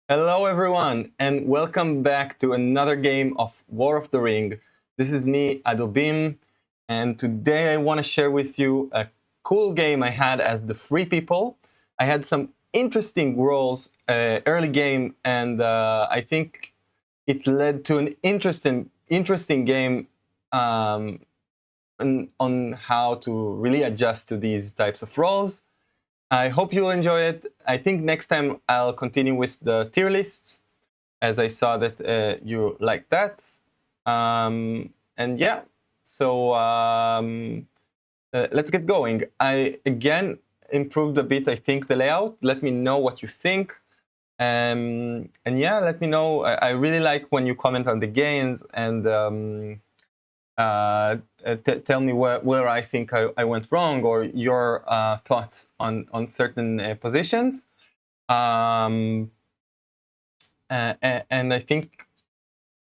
Hello everyone, and welcome back to another game of War of the Ring. This is me, Adobim, and today I want to share with you a cool game I had as the Free People. I had some interesting roles early game, and I think it led to an interesting game on how to really adjust to these types of roles. I hope you'll enjoy it. I think next time I'll continue with the tier lists, as I saw that you like that. And yeah, so let's get going. I again improved a bit, I think, the layout. Let me know what you think. And yeah, let me know. I really like when you comment on the games and tell me where I think I went wrong, or your thoughts on certain positions. And I think,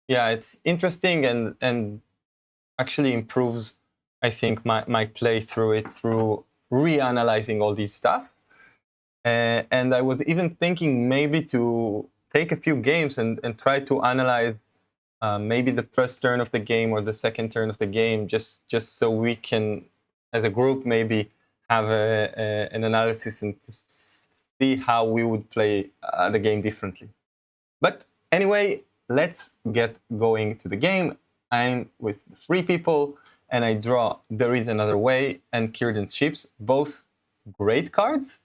yeah, it's interesting and actually improves, I think, my play through it through reanalyzing all these stuff. And I was even thinking maybe to take a few games and try to analyze maybe the first turn of the game or the second turn of the game, just so we can, as a group, maybe have an analysis and see how we would play the game differently. But anyway, let's get going to the game. I'm with the Free People, and I draw There Is Another Way and Círdan's Ships, both great cards,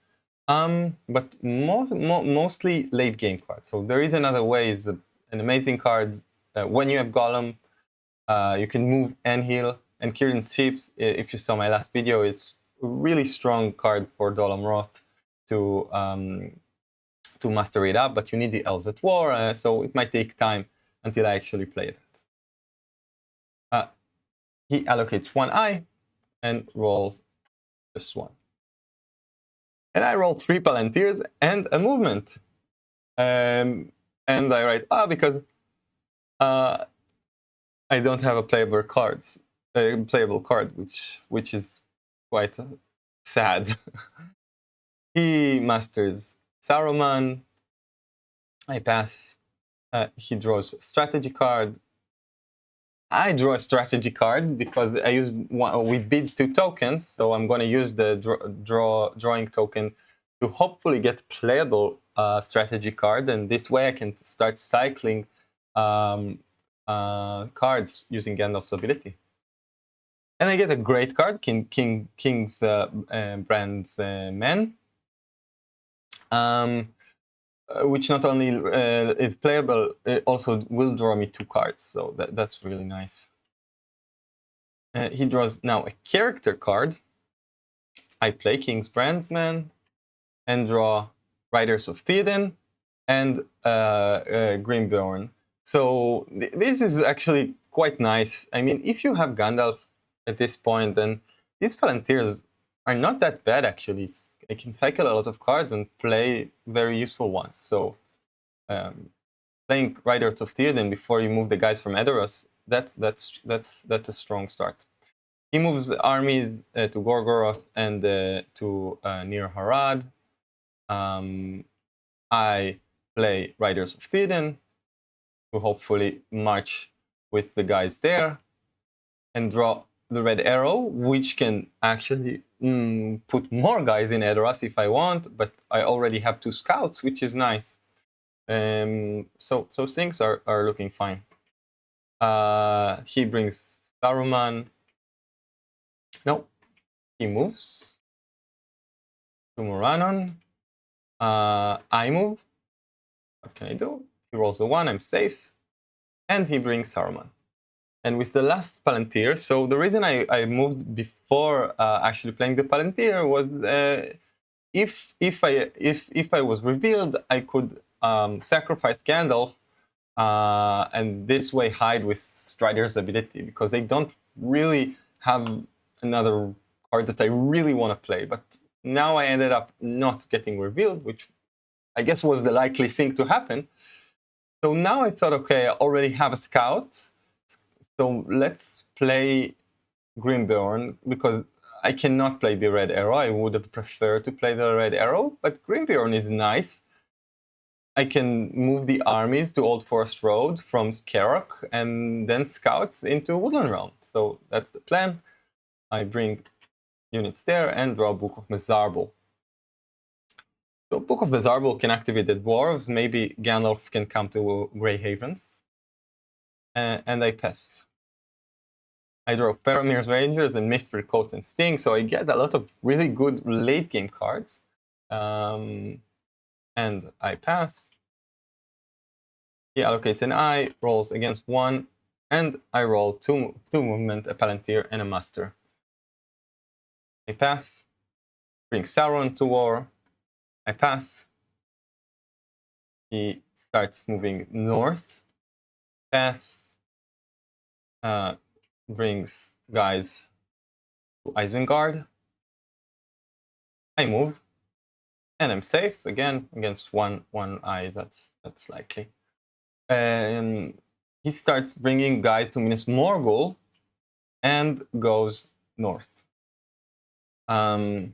but mostly late game cards. So There Is Another Way is an amazing card. When you have Golem, you can move and heal. And Círdan's Ships, if you saw my last video, is a really strong card for Dolam Roth to master it up, but you need the Elves at War, so it might take time until I actually play it. He allocates one eye and rolls just one. And I roll 3 Palantirs and a movement. And I write, because I don't have a playable card, which is quite sad. He masters Saruman. I pass. He draws a strategy card. I draw a strategy card because I used we bid 2 tokens, so I'm going to use the drawing token to hopefully get playable strategy card, and this way I can start cycling cards using Gandalf's ability. And I get a great card, King's Brand's Men. Which not only is playable, it also will draw me 2 cards, so that's really nice. He draws now a character card. I play King's Brandsman and draw Riders of Theoden and Grimbeorn. So this is actually quite nice. I mean, if you have Gandalf at this point, then these Palantirs are not that bad, actually. I can cycle a lot of cards and play very useful ones. So playing Riders of Theoden before you move the guys from Edoras, that's a strong start. He moves the armies to Gorgoroth and to near Harad. I play Riders of Theoden to hopefully march with the guys there and draw the red arrow, which can actually put more guys in Edoras if I want, but I already have 2 scouts, which is nice. So things are looking fine. He brings Saruman. No, he moves to Moranon. I move. What can I do? He rolls a 1, I'm safe. And he brings Saruman. And with the last Palantir, so the reason I moved before actually playing the Palantir was if I was revealed, I could sacrifice Gandalf and this way hide with Strider's ability, because they don't really have another card that I really want to play. But now I ended up not getting revealed, which I guess was the likely thing to happen. So now I thought, okay, I already have a scout, so let's play Grimbeorn, because I cannot play the red arrow. I would have preferred to play the red arrow, but Grimbeorn is nice. I can move the armies to Old Forest Road from Skerok and then scouts into Woodland Realm. So that's the plan. I bring units there and draw Book of Mezarbul. So Book of Mezarbul can activate the dwarves. Maybe Gandalf can come to Grey Havens. And I pass. I draw Paramir's Rangers and Mithril Coats and Sting, so I get a lot of really good late game cards. And I pass. He allocates an eye, rolls against 1, and I roll 2 movement, a Palantir, and a Master. I pass. Bring Sauron to war. I pass. He starts moving north. Pass. Brings guys to Isengard. I move. And I'm safe again against one eye. That's likely. He starts bringing guys to Minas Morgul and goes north. So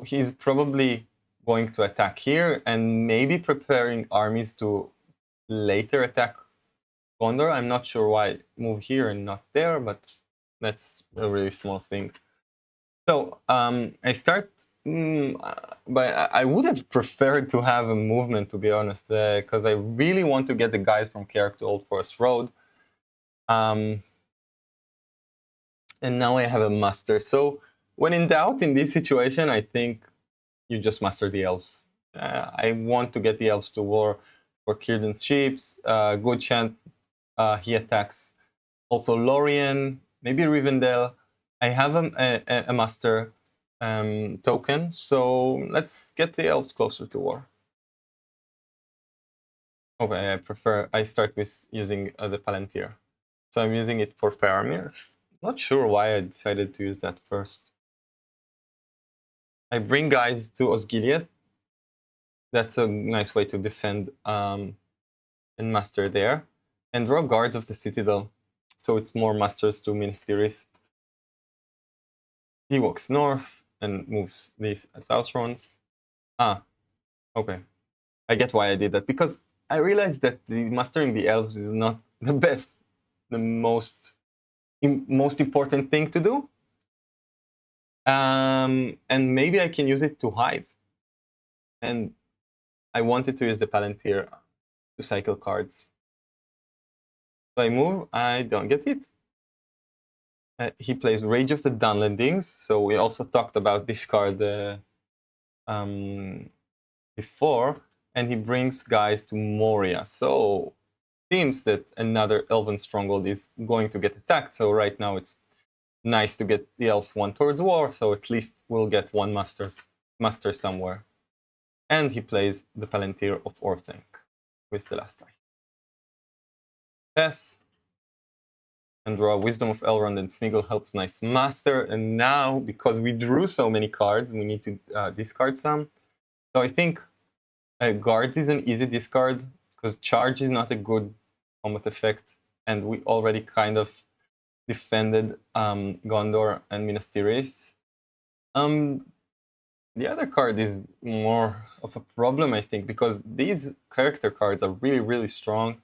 he's probably going to attack here and maybe preparing armies to later attack Gondor. I'm not sure why move here and not there, but that's a really small thing. So I start, but I would have preferred to have a movement, to be honest, because I really want to get the guys from Carrick to Old Forest Road. And now I have a muster. So when in doubt in this situation, I think you just muster the elves. I want to get the elves to war for Círdan's ships. Good chance he attacks also Lorien, maybe Rivendell. I have a master token, so let's get the elves closer to war. Okay, I start with using the Palantir. So I'm using it for Paramirs. Not sure why I decided to use that first. I bring guys to Osgiliath. That's a nice way to defend and master there. And draw guards of the Citadel. So it's more masters to Minas Tirith. He walks north and moves these Southrons. Okay. I get why I did that, because I realized that mastering the elves is not the best, the most important thing to do. And maybe I can use it to hide. And I wanted to use the Palantir to cycle cards. So I move, I don't get it. He plays Rage of the Dunlendings, so we also talked about this card before, and he brings guys to Moria. So seems that another Elven Stronghold is going to get attacked, so right now it's nice to get the elves one towards war, so at least we'll get one master somewhere. And he plays the Palantir of Orthanc with the last die. Pass. And draw Wisdom of Elrond and Smeagol helps nice master. And now, because we drew so many cards, we need to discard some. So I think Guards is an easy discard, because Charge is not a good combat effect. And we already kind of defended Gondor and Minas Tirith. The other card is more of a problem, I think, because these character cards are really, really strong.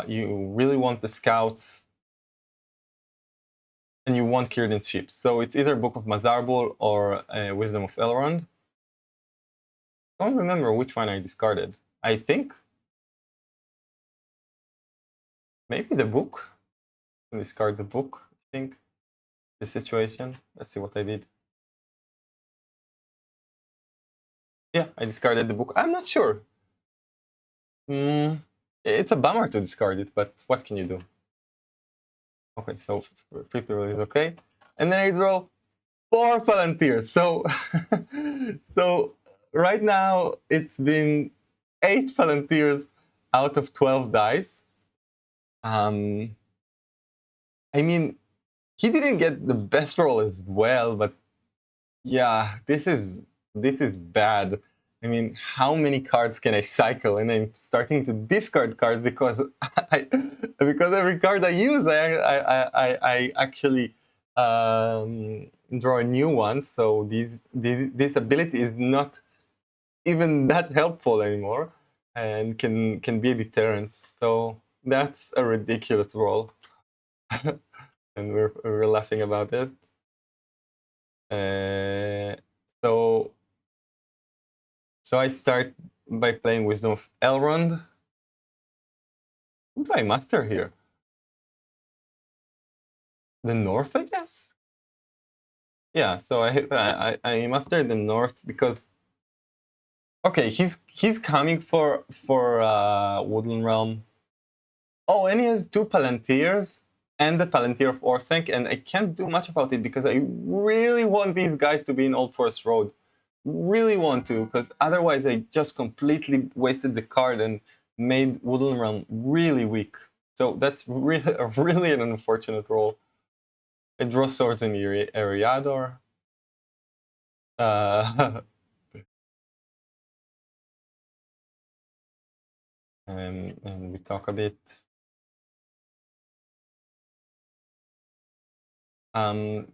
You really want the scouts, and you want Círdan's ships. So it's either Book of Mezarbul or Wisdom of Elrond. I don't remember which one I discarded. I think maybe the book. Discard the book, I think. The situation. Let's see what I did. Yeah, I discarded the book. I'm not sure. It's a bummer to discard it, but what can you do? Okay, so free play is okay. And then I draw 4 Palantirs. So, so right now it's been 8 Palantirs out of 12 dice. I mean, he didn't get the best roll as well, but yeah, this is bad. I mean, how many cards can I cycle? And I'm starting to discard cards because because every card I use, I actually draw a new one. So this ability is not even that helpful anymore, and can be a deterrent. So that's a ridiculous roll, and we're laughing about it. So I start by playing Wisdom of Elrond. Who do I master here? The North, I guess. Yeah. So I mastered the North because okay, he's coming for Woodland Realm. Oh, and he has 2 Palantirs and the Palantir of Orthanc, and I can't do much about it because I really want these guys to be in Old Forest Road. Really want to, because otherwise I just completely wasted the card and made Woodland Realm really weak. So that's really an unfortunate roll. I draw swords in Eriador. And we talk a bit.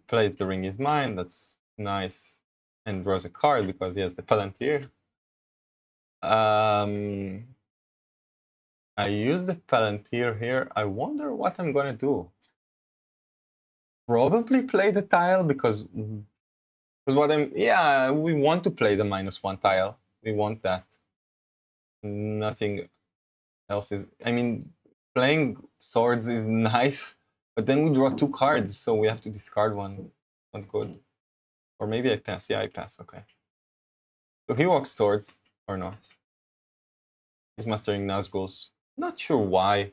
Plays The Ring Is Mine, that's nice. And draws a card because he has the Palantir. I use the Palantir here. I wonder what I'm gonna do. Probably play the tile because what yeah, we want to play the -1 tile. We want that. Nothing else is. I mean, playing swords is nice, but then we draw 2 cards, so we have to discard one. Not good. Or maybe I pass. Yeah, I pass. Okay. So he walks towards or not. He's mastering Nazgul's. Not sure why.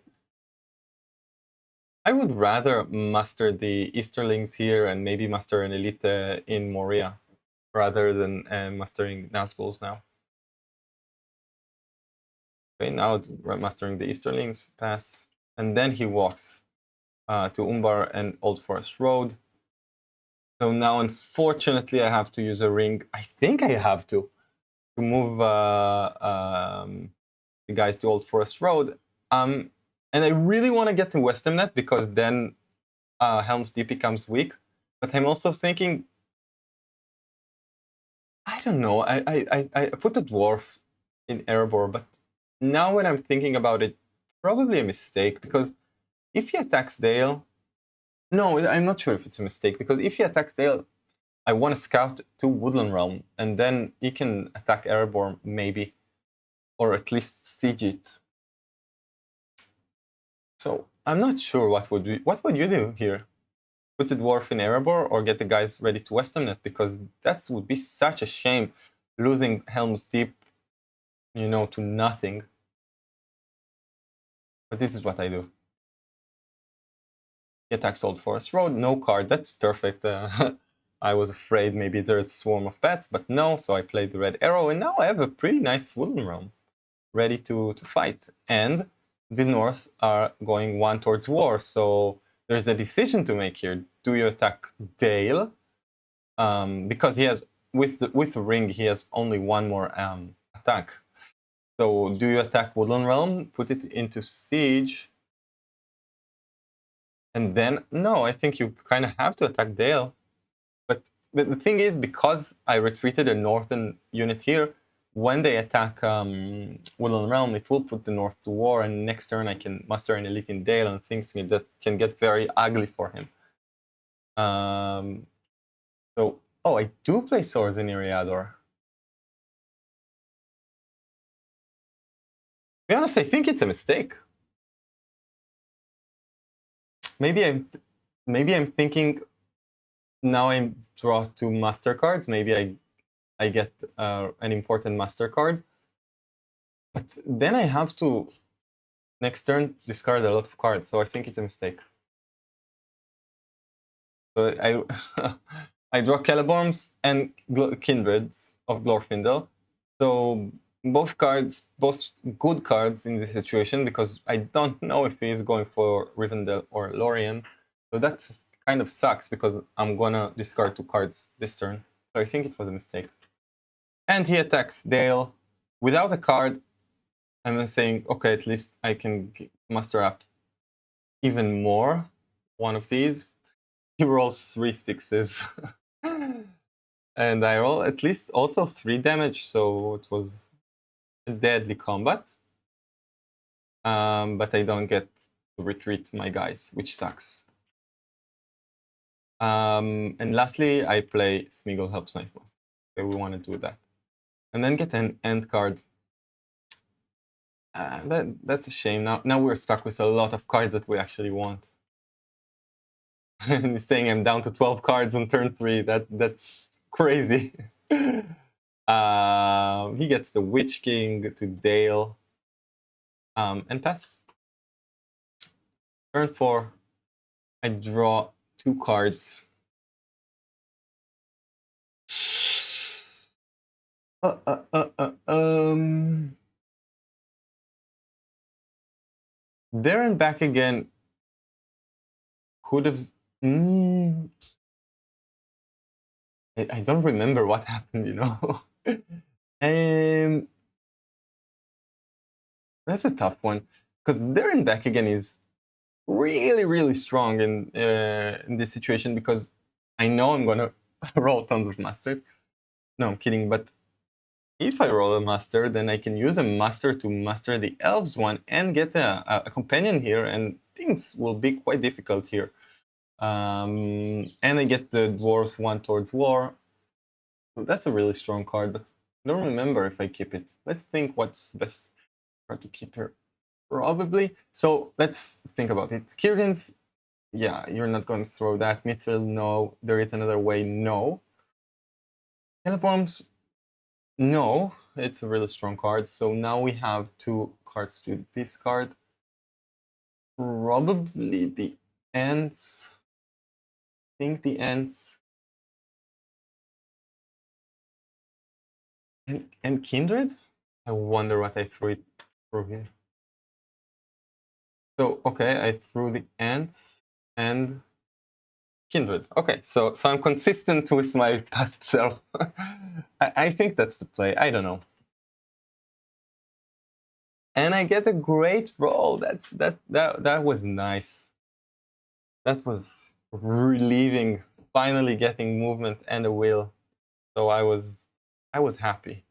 I would rather master the Easterlings here and maybe master an Elite in Moria rather than mastering Nazgul's now. Okay, now mastering the Easterlings, pass. And then he walks to Umbar and Old Forest Road. So now, unfortunately, I have to use a ring. I think I have to move the guys to Old Forest Road. And I really want to get to Westemnet because then Helm's Deep becomes weak. But I'm also thinking, I don't know. I put the dwarfs in Erebor, but now when I'm thinking about it, probably a mistake because if he attacks Dale, no, I'm not sure if it's a mistake because if he attacks Dale, I want to scout to Woodland Realm and then he can attack Erebor maybe, or at least siege it. So I'm not sure what would you do here? Put the dwarf in Erebor or get the guys ready to Westernnet because that would be such a shame, losing Helm's Deep, you know, to nothing. But this is what I do. He attacks Old Forest Road, no card, that's perfect. I was afraid maybe there's a swarm of bats, but no, so I played the red arrow, and now I have a pretty nice Woodland Realm ready to fight. And the North are going 1 towards war, so there's a decision to make here. Do you attack Dale? Because he has, with the ring, he has only 1 more attack. So do you attack Woodland Realm, put it into siege, and then, no, I think you kind of have to attack Dale. But the thing is, because I retreated a northern unit here, when they attack Woodland Realm, it will put the North to war, and next turn I can muster an elite in Dale, and things that can get very ugly for him. So, oh, I do play swords in Eriador. To be honest, I think it's a mistake. Maybe I'm thinking now I draw 2 master cards. Maybe I get an important master card. But then I have to, next turn, discard a lot of cards, so I think it's a mistake. So I draw Celeborns and Kindreds of Glorfindel. So both good cards in this situation, because I don't know if he is going for Rivendell or Lorien. So that kind of sucks, because I'm gonna discard 2 cards this turn. So I think it was a mistake. And he attacks Dale without a card. I'm saying, okay, at least I can muster up even more one of these. He rolls 3 6s. And I roll at least also 3 damage, so it was a deadly combat. But I don't get to retreat my guys, which sucks. And lastly, I play Smeagol Helps Night Master. Okay, we want to do that. And then get an end card. That's a shame. Now we're stuck with a lot of cards that we actually want. And he's saying I'm down to 12 cards on turn 3. That's crazy. He gets the Witch King to Dale. And passes. Turn 4. I draw 2 cards. There and Back Again could have. I don't remember what happened, you know. That's a tough one, because There and Back Again is really, really strong in this situation, because I know I'm gonna roll tons of masters. No, I'm kidding, but if I roll a master, then I can use a master to master the elves one and get a companion here, and things will be quite difficult here. And I get the dwarves one towards war. So that's a really strong card, but I don't remember if I keep it. Let's think what's the best card to keep here. Probably. So let's think about it. Kirin's, yeah, you're not going to throw that. Mithril, no. There is another way, no. Teleforms, no. It's a really strong card. So now we have 2 cards to discard. Probably the Ents. I think the Ents. And Kindred? I wonder what I threw here. So, okay, I threw the Ents and Kindred. Okay, so I'm consistent with my past self. I think that's the play. I don't know. And I get a great roll. That was nice. That was relieving. Finally getting movement and a will. So I was happy.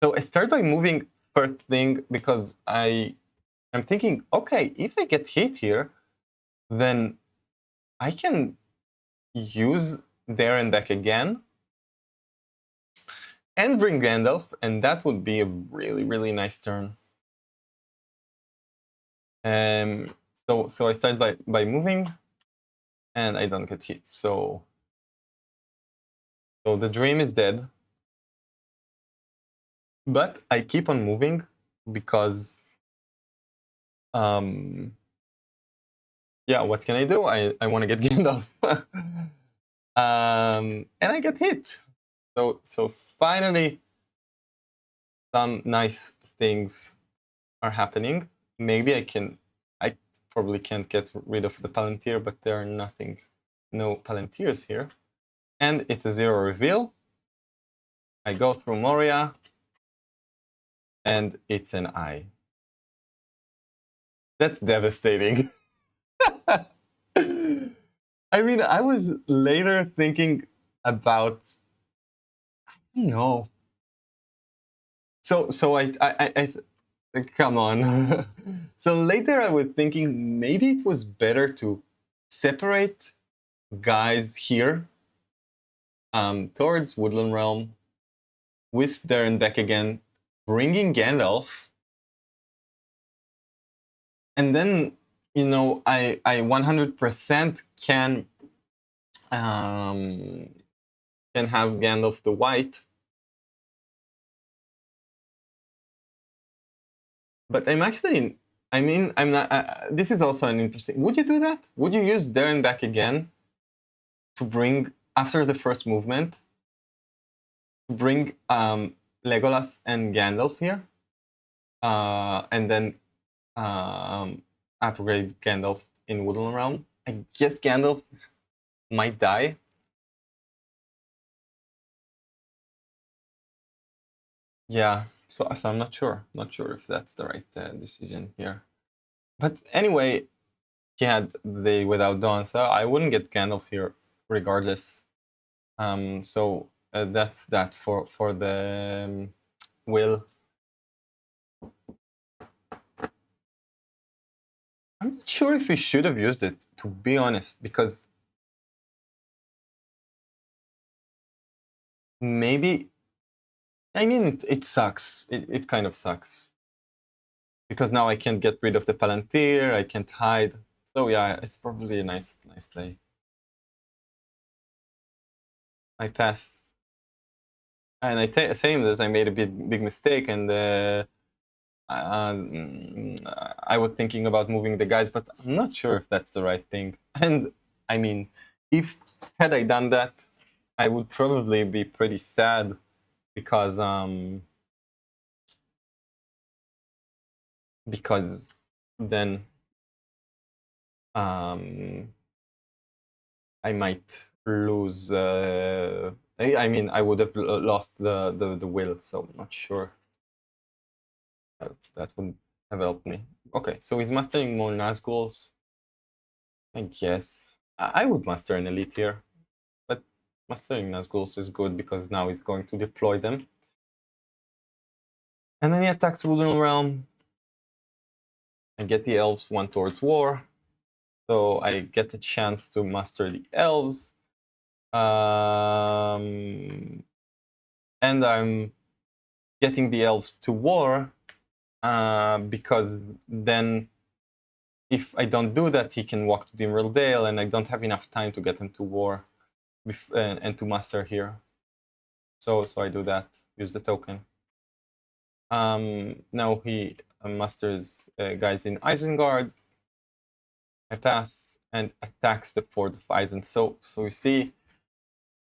So I start by moving first thing because I'm thinking, okay, if I get hit here, then I can use There and Back Again and bring Gandalf, and that would be a really, really nice turn. So I start by moving, and I don't get hit. So the dream is dead. But I keep on moving because, yeah, what can I do? I want to get Gandalf. And I get hit. So finally, some nice things are happening. Maybe I probably can't get rid of the Palantir, but there are no Palantirs here. And it's a 0 reveal. I go through Moria, and it's an eye. That's devastating. I mean, I was later thinking about, I don't know. So I come on. So later I was thinking maybe it was better to separate guys here towards Woodland Realm with There and Back Again, bringing Gandalf, and then, you know, I 100% can have Gandalf the White. But I'm actually, I mean, I'm not, this is also an interesting, would you do that? Would you use There and Back Again to bring, after the first movement, to bring Legolas and Gandalf here? And then upgrade Gandalf in Woodland Realm? I guess Gandalf might die. Yeah, so I'm not sure. Not sure if that's the right decision here. But anyway, he had the Without Dawn, so I wouldn't get Gandalf here regardless. So that's that for the will. I'm not sure if we should have used it, to be honest, because maybe, I mean, it sucks. It kind of sucks. Because now I can't get rid of the Palantir, I can't hide. So yeah, it's probably a nice play. I pass. And I say him that I made a big mistake, and I was thinking about moving the guys, but I'm not sure if that's the right thing. And I mean, if had I done that, I would probably be pretty sad because then I might lose. I mean, I would have lost the will, so I'm not sure that would have helped me. Okay, so he's mastering more Nazguls. I guess I would master an elite here, but mastering Nazguls is good because now he's going to deploy them. And then he attacks Wooden Realm. I get the elves one towards war, so I get a chance to master the elves. And I'm getting the elves to war because then if I don't do that, he can walk to the Emerald Dale, and I don't have enough time to get him to war and to master here. So I do that, use the token. Now he masters guys in Isengard. I pass and attacks the Forts of Eisen. So you see,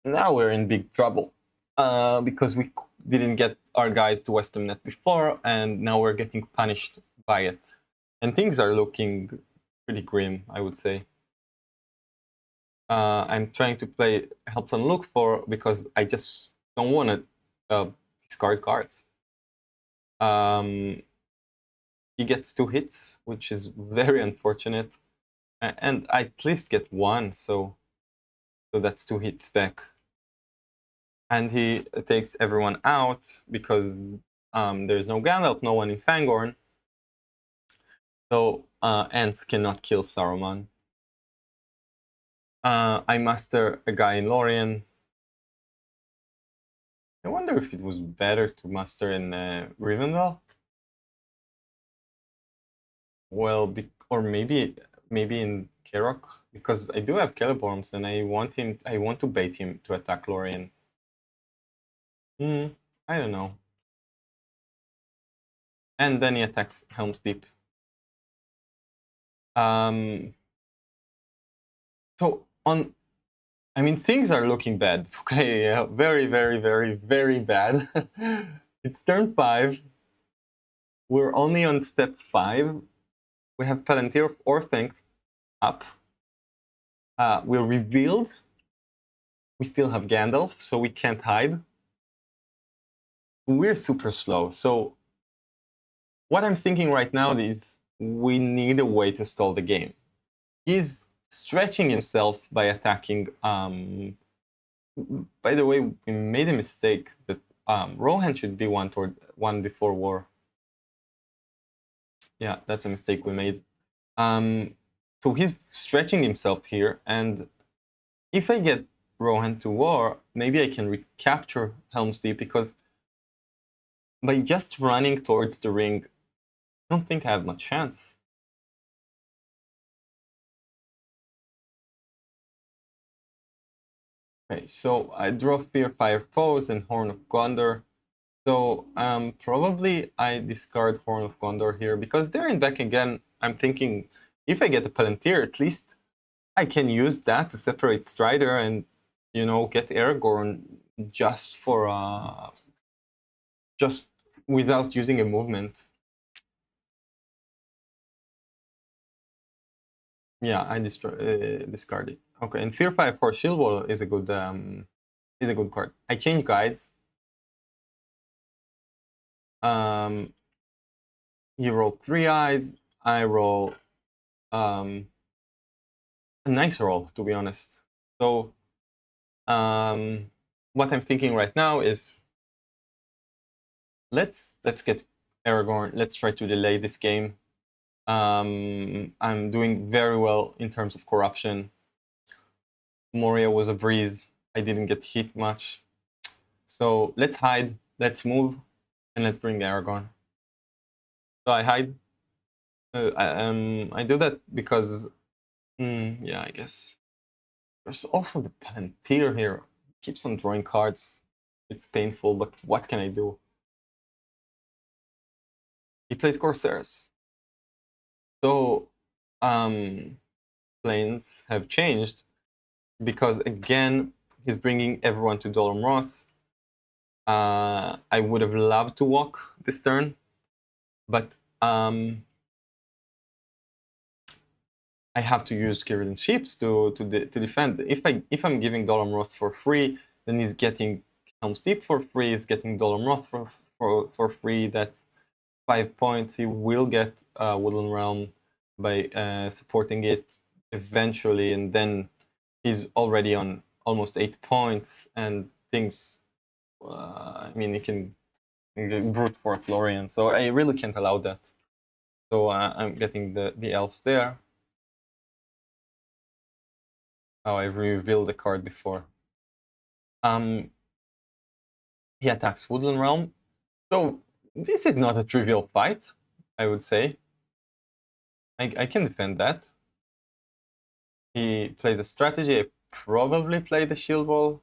now we're in big trouble because we didn't get our guys to Westernnet before, and now we're getting punished by it. And things are looking pretty grim, I would say. I'm trying to play Helps and Look For because I just don't want to discard cards. He gets 2 hits, which is very unfortunate. And I at least get 1, so that's 2 hits back. And he takes everyone out because there's no Gandalf, no one in Fangorn. So Ents cannot kill Saruman. I master a guy in Lorien. I wonder if it was better to master in Rivendell. Well, or maybe in Kerok, because I do have Celeborns, and I want to bait him to attack Lorien. I don't know. And then he attacks Helm's Deep. So I mean, things are looking bad. Okay, yeah, very, very, very, very bad. It's turn 5. We're only on step 5. We have Palantir of Orthanc up. We're revealed. We still have Gandalf, so we can't hide. We're super slow. So what I'm thinking right now is we need a way to stall the game. He's stretching himself by attacking. By the way, we made a mistake that Rohan should be one before war. Yeah, that's a mistake we made. So he's stretching himself here, and if I get Rohan to war, maybe I can recapture Helm's Deep, because by just running towards the ring, I don't think I have much chance. Okay, so I draw Fear Fire Foes and Horn of Gondor. So probably I discard Horn of Gondor here, because there and back again, I'm thinking if I get a Palantir, at least I can use that to separate Strider and, you know, get Aragorn just for just without using a movement. Yeah, I discard it. Okay, and Fear 5 for Shield Wall is a good card. I change guides. You roll 3 eyes. I roll a nice roll, to be honest. So what I'm thinking right now is let's get Aragorn. Let's try to delay this game. I'm doing very well in terms of corruption. Moria was a breeze. I didn't get hit much. So let's hide, let's move, and let's bring Aragorn. So I hide. I do that because, yeah, I guess. There's also the Palantir here. Keeps on drawing cards. It's painful, but what can I do? He plays Corsairs. So, planes have changed because, again, he's bringing everyone to Dolomroth. I would have loved to walk this turn, but I have to use Kirilin's ships to defend. If I'm giving Dolomroth for free, then he's getting Helm's Deep for free. He's getting Dolomroth for free. That's 5 points. He will get Woodland Realm by supporting it eventually, and then he's already on almost 8 points, and things. I mean, he can brute force Lorien, so I really can't allow that. So I'm getting the elves there. Oh, I've revealed the card before. He attacks Woodland Realm. So this is not a trivial fight, I would say. I can defend that. He plays a strategy. I probably play the shield wall.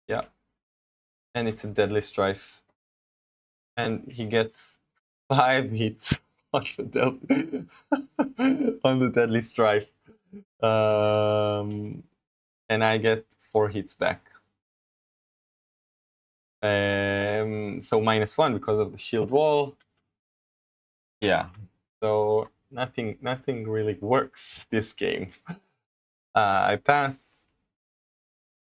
Yeah. And it's a deadly strife. And he gets 5 hits on the deadly strife. And I get 4 hits back. So -1 because of the shield wall. Yeah. So nothing really works this game. I pass,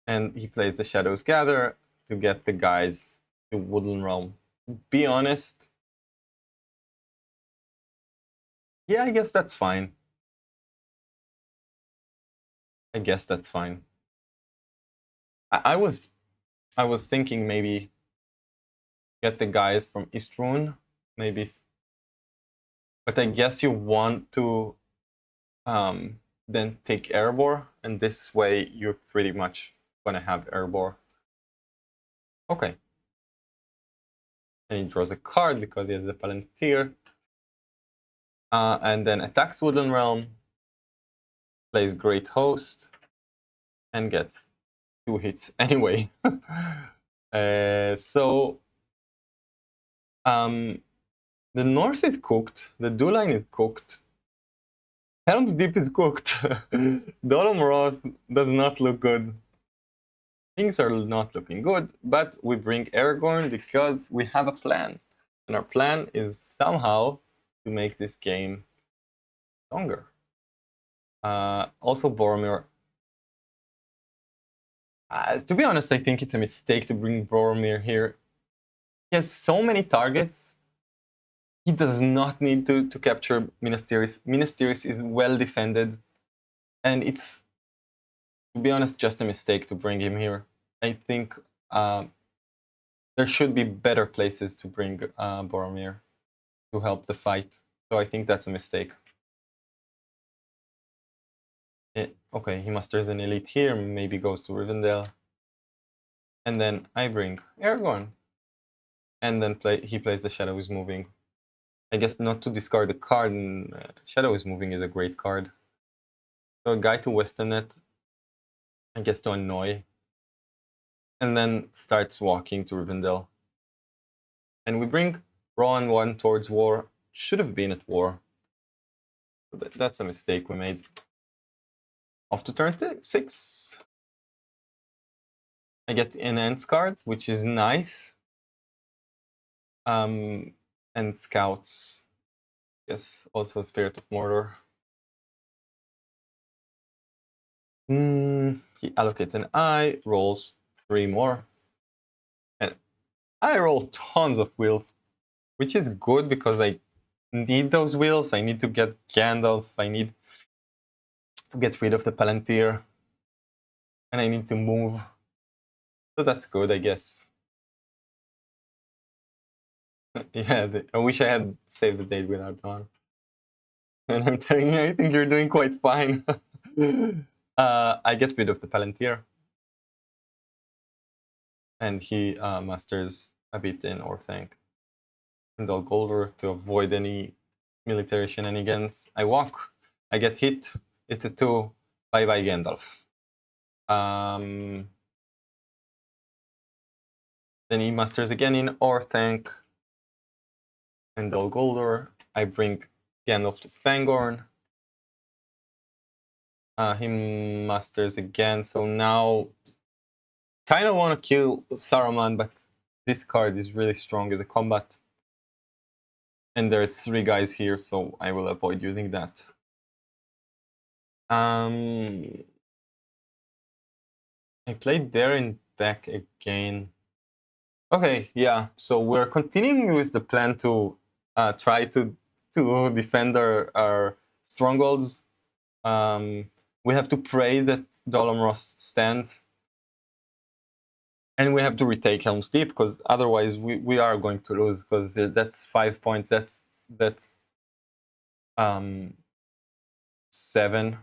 and he plays the Shadows Gather to get the guys to Woodland Realm. Be honest. Yeah, I guess that's fine. I guess that's fine. I was thinking maybe get the guys from Eastrune, maybe. But I guess you want to then take Erebor, and this way you're pretty much gonna have Erebor. Okay. And he draws a card because he has a Palantir. And then attacks Woodland Realm, plays Great Host, and gets 2 hits anyway. So the north is cooked, the Duline is cooked, Helm's Deep is cooked, Dolomroth does not look good. Things are not looking good, but we bring Aragorn because we have a plan. And our plan is somehow to make this game stronger. Also, Boromir. To be honest, I think it's a mistake to bring Boromir here. He has so many targets. He does not need to capture Minas Tirith. Minas Tirith is well defended. And it's, to be honest, just a mistake to bring him here. I think there should be better places to bring Boromir to help the fight. So I think that's a mistake. Okay, he musters an elite here, maybe goes to Rivendell. And then I bring Aragorn. And then he plays the Shadow is Moving. I guess not to discard the card, and Shadow is Moving is a great card. So a guy to Westernet, I guess to annoy. And then starts walking to Rivendell. And we bring Rohan 1 towards war. Should have been at war. That's a mistake we made. Off to turn 6. I get the Enhance card, which is nice. And Scouts. Yes, also Spirit of Mordor. He allocates an eye, rolls 3 more. And I roll tons of wheels, which is good because I need those wheels. I need to get Gandalf. I need to get rid of the Palantir. And I need to move. So that's good, I guess. Yeah, I wish I had saved the date without Dawn. And I'm telling you, I think you're doing quite fine. I get rid of the Palantir. And he masters a bit in Orthanc. And I'll go over to avoid any military shenanigans. I walk. I get hit. It's a 2. Bye-bye, Gandalf. Then he masters again in Orthanc. And Dol Guldur. I bring Gandalf to Fangorn. He masters again, so now kind of want to kill Saruman, but this card is really strong as a combat. And there's 3 guys here, so I will avoid using that. I played there in back again. Okay, yeah, so we're continuing with the plan to try to defend our strongholds. We have to pray that Dolomroth stands. And we have to retake Helm's Deep, because otherwise we are going to lose, because that's 5 points. That's 7.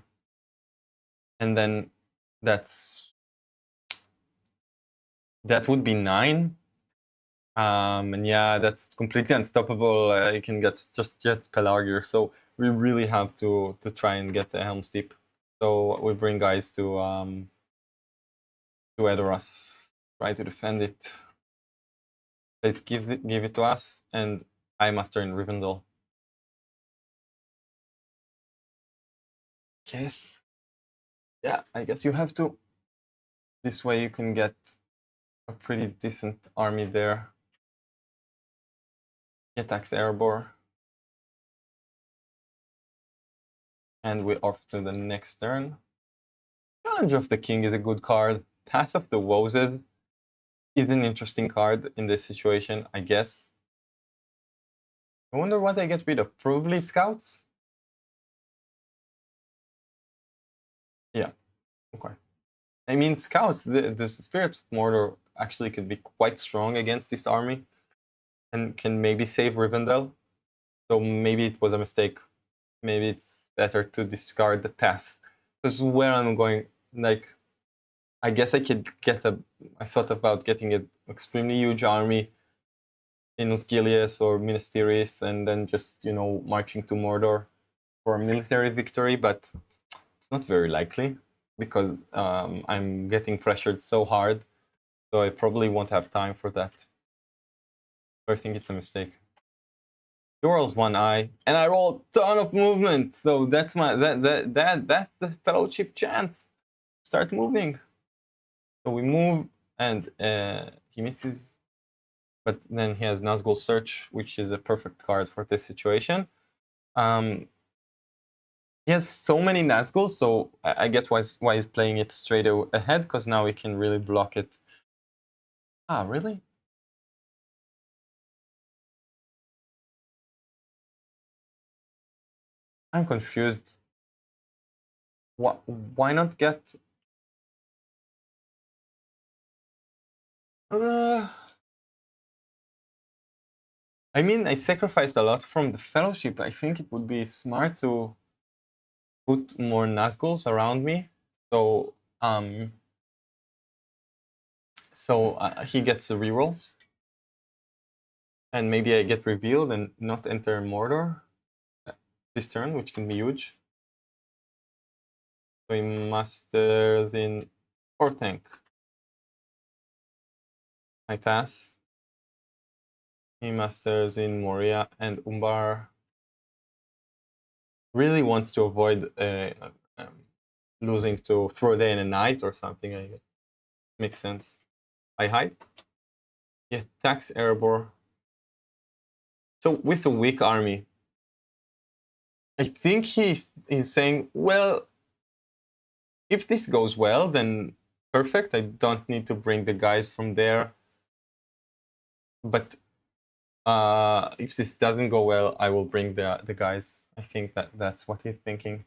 And then that would be 9. And yeah, that's completely unstoppable. You can just get Pelargir. So we really have to try and get the Helm's Deep. So we bring guys to Edoras, try to defend it. Let's give it to us, and I master in Rivendell. Yes. Yeah, I guess you have to. This way you can get a pretty decent army there. He attacks Erebor. And we're off to the next turn. Challenge of the King is a good card. Path of the Woses is an interesting card in this situation, I guess. I wonder what I get rid of. Probably Scouts? Yeah, okay. I mean, Scouts, the Spirit of Mordor actually could be quite strong against this army and can maybe save Rivendell. So maybe it was a mistake. Maybe it's better to discard the path. Because where I'm going, like, I guess I could get I thought about getting an extremely huge army in Osgiliath or Minas Tirith, and then just, marching to Mordor for a military victory, but it's not very likely, because I'm getting pressured so hard, so I probably won't have time for that. So I think it's a mistake. He rolls 1 eye, and I roll a ton of movement, so that's that's the fellowship chance. Start moving. So we move, and he misses. But then he has Nazgul Search, which is a perfect card for this situation. He has so many Nazguls, so I get why he's playing it straight ahead, because now we can really block it. Ah, really? I'm confused. Why not get... I mean, I sacrificed a lot from the Fellowship. I think it would be smart to put more Nazguls around me. So, he gets the rerolls. And maybe I get revealed and not enter Mordor this turn, which can be huge. So he masters in Orthanc. I pass. He masters in Moria and Umbar. Really wants to avoid losing to Throw Day and a Night or something, I guess. Makes sense. I hide. He attacks Erebor. So with a weak army, I think he's saying, well, if this goes well, then perfect. I don't need to bring the guys from there. But if this doesn't go well, I will bring the guys. I think that's what he's thinking.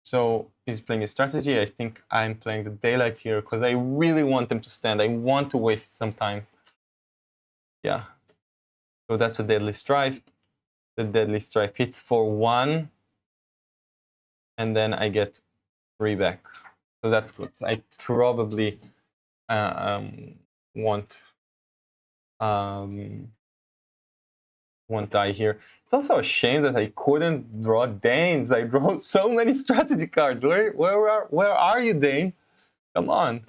So he's playing a strategy. I think I'm playing the daylight here because I really want them to stand. I want to waste some time. Yeah. So that's a deadly strife. The deadly strife hits for 1, and then I get 3 back. So that's good. I probably won't die here. It's also a shame that I couldn't draw Danes. I drew so many strategy cards. Where are you, Dane? Come on.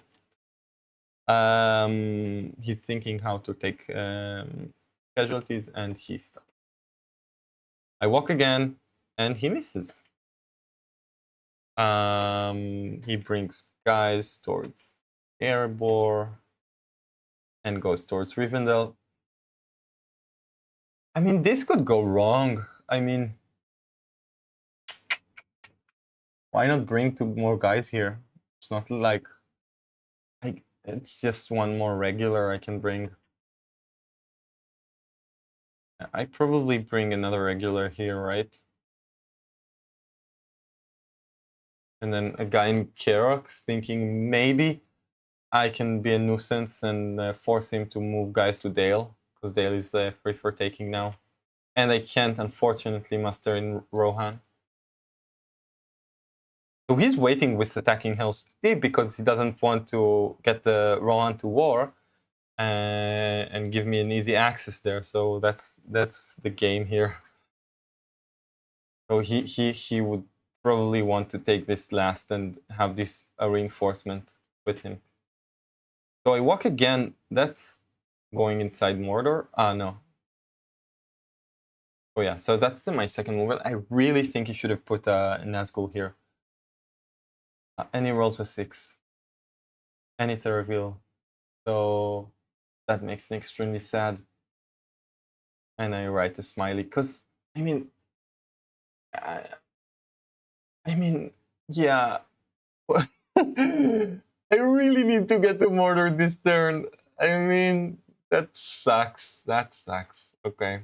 He's thinking how to take casualties, and he stopped. I walk again, and he misses. He brings guys towards Erebor and goes towards Rivendell. I mean, this could go wrong. I mean, why not bring 2 more guys here? It's not like it's just 1 more regular I can bring. I probably bring another regular here, right? And then a guy in Kerox thinking maybe I can be a nuisance and force him to move guys to Dale, because Dale is free for taking now. And I can't, unfortunately, muster in Rohan. So he's waiting with attacking Hell's Deep because he doesn't want to get the Rohan to war and give me an easy access there. So that's the game here. So he would probably want to take this last and have this reinforcement with him. So I walk again. That's going inside Mordor. No. Oh yeah, so that's my second movement. I really think you should have put a Nazgul here. And he rolls a 6. And it's a reveal. So that makes me extremely sad. And I write a smiley, because, I mean, yeah. I really need to get to Mordor this turn. I mean, that sucks. That sucks. Okay.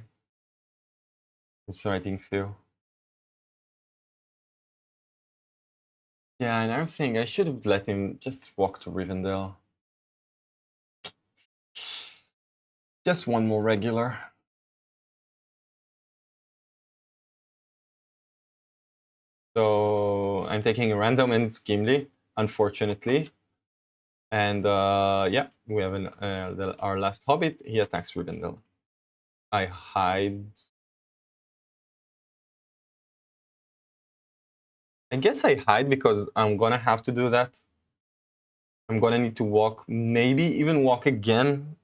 It's writing few. Yeah, and I'm saying I should have let him just walk to Rivendell. Just 1 more regular. So I'm taking a random, and it's Gimli, unfortunately. And yeah, we have our last Hobbit. He attacks Rivendell. I hide. I guess I hide because I'm gonna have to do that. I'm gonna need to walk, maybe even walk again,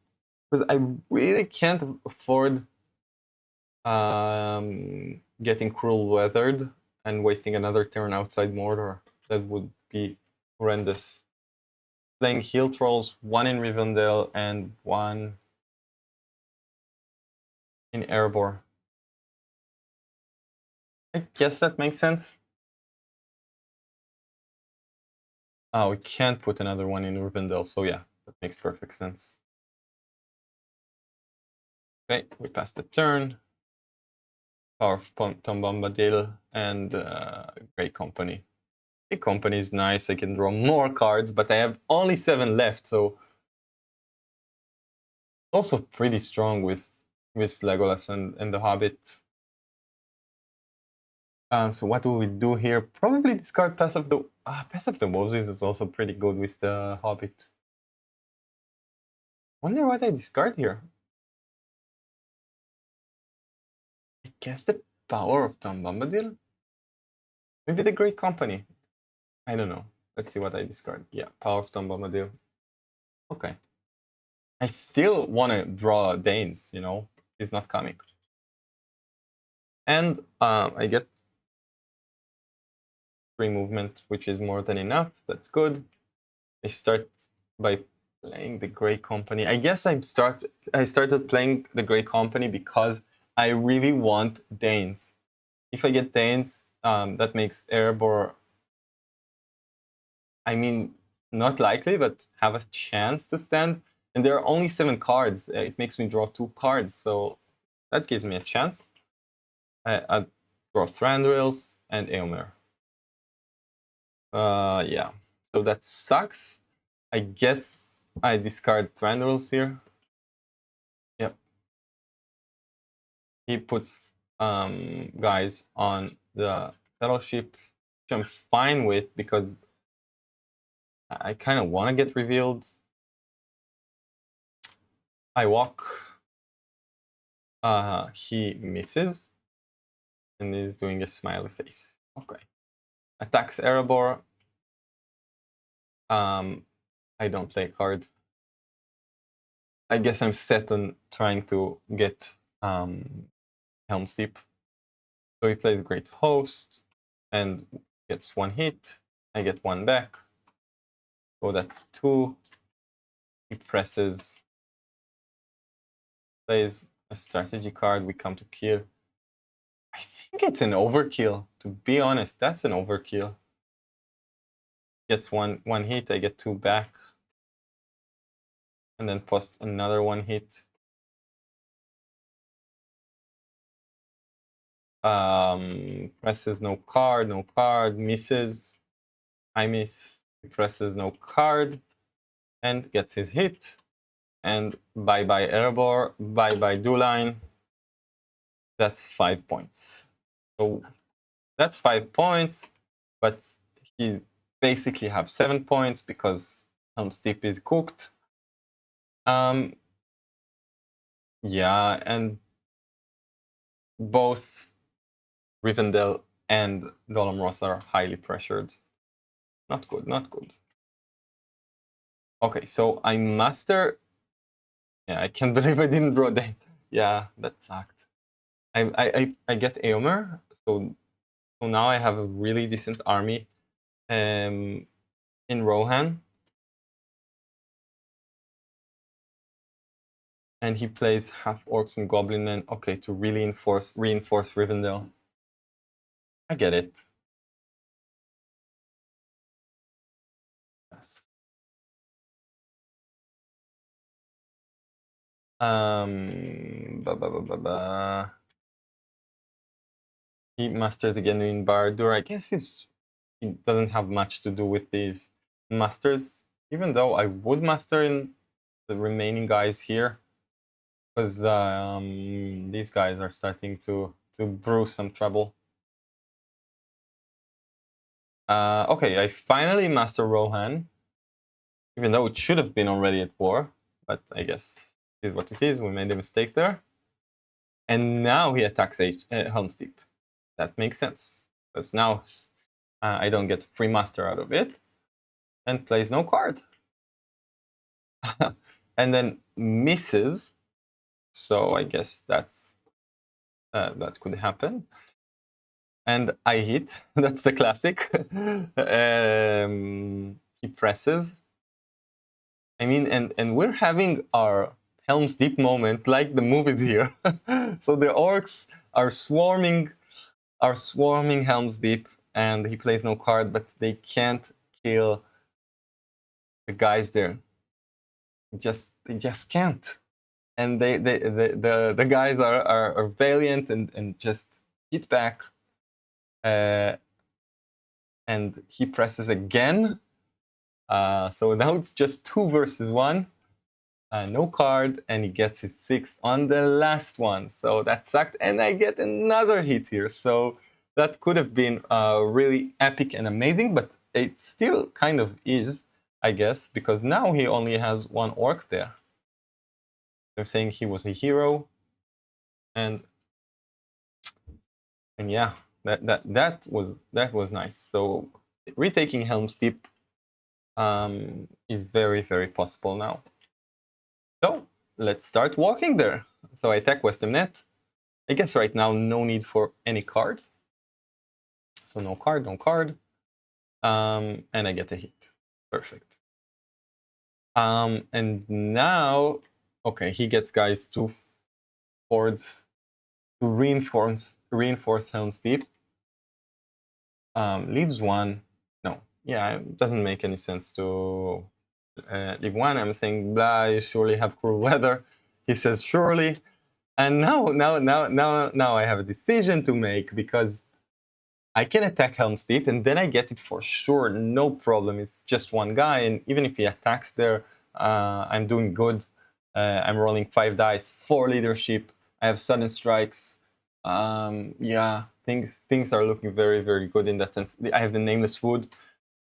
because I really can't afford getting cruel weathered and wasting another turn outside Mordor. That would be horrendous. Playing heal trolls, 1 in Rivendell and 1 in Erebor. I guess that makes sense. Oh, we can't put another 1 in Rivendell, so yeah, that makes perfect sense. Okay, we pass the turn. Power of Tom Bombadil and Great Company. Great Company is nice. I can draw more cards, but I have only 7 left, so also pretty strong with Legolas and the Hobbit. So what do we do here? Probably discard Path of the Moses is also pretty good with the Hobbit. Wonder what I discard here. I guess the Power of Tom Bombadil? Maybe the Great Company. I don't know. Let's see what I discard. Yeah, Power of Tom Bombadil. Okay. I still want to draw Danes, you know? He's not coming. And I get 3 movement, which is more than enough. That's good. I start by playing the Grey Company. I guess I started playing the Grey Company because I really want Danes. If I get Danes, that makes Erebor, I mean, not likely, but have a chance to stand. And there are only 7 cards. It makes me draw 2 cards, so that gives me a chance. I draw Thranduils and Eomer. Yeah, so that sucks. I guess I discard Thranduils here. Yep. He puts guys on the Fellowship, which I'm fine with because I kind of want to get revealed. I walk. He misses and is doing a smiley face. Okay. Attacks Erebor. I don't play a card. I guess I'm set on trying to get Helm's Deep. So he plays Great Host and gets 1 hit. I get 1 back. So that's 2. He presses, plays a strategy card. We come to kill. I think it's an overkill. To be honest, that's an overkill. Gets one hit. I get 2 back. And then post another 1 hit. Presses no card, misses. I miss. He presses no card and gets his hit. And bye-bye Erebor, bye-bye Duline. That's 5 points. So that's 5 points, but he basically have 7 points because Helm's Deep is cooked. Yeah, and both Rivendell and Dolomroth are highly pressured. Not good, not good. Okay, so I master. Yeah, I can't believe I didn't draw that. Yeah, that sucked. I get Eomer, so now I have a really decent army in Rohan. And he plays half orcs and goblin men. Okay, to really reinforce Rivendell. I get it. Yes. He masters again in Barad-dûr. I guess he doesn't have much to do with these masters, even though I would master in the remaining guys here, because these guys are starting to brew some trouble. Okay, I finally master Rohan, even though it should have been already at war, but I guess it is what it is. We made a mistake there. And now he attacks Helm's Deep. That makes sense, because now I don't get free master out of it, and plays no card. And then misses, so I guess that's that could happen. And I hit. That's the classic. He presses. I mean, and we're having our Helm's Deep moment like the movies here. So the orcs are swarming Helm's Deep, and he plays no card, but they can't kill the guys there. They just can't. And the guys are valiant and just hit back. And he presses again. So now it's just 2 versus 1. No card, and he gets his 6 on the last one. So that sucked, and I get another hit here. So that could have been really epic and amazing, but it still kind of is, I guess, because now he only has 1 orc there. They're saying he was a hero, and yeah, that was nice. So retaking Helm's Deep is very, very possible now. So let's start walking there. So I attack Westemnet. I guess right now no need for any card. So no card, no card. And I get a hit. Perfect. And now, okay, he gets guys to forwards to reinforce Helm's Deep. Leaves 1. No, yeah, it doesn't make any sense to leave 1. I'm saying, blah, you surely have cruel weather. He says, surely. And now I have a decision to make, because I can attack Helm's Deep, and then I get it for sure, no problem. It's just one guy, and even if he attacks there, I'm doing good. I'm rolling 5 dice, 4 leadership. I have sudden strikes. Yeah, things are looking very, very good in that sense. I have the Nameless Wood.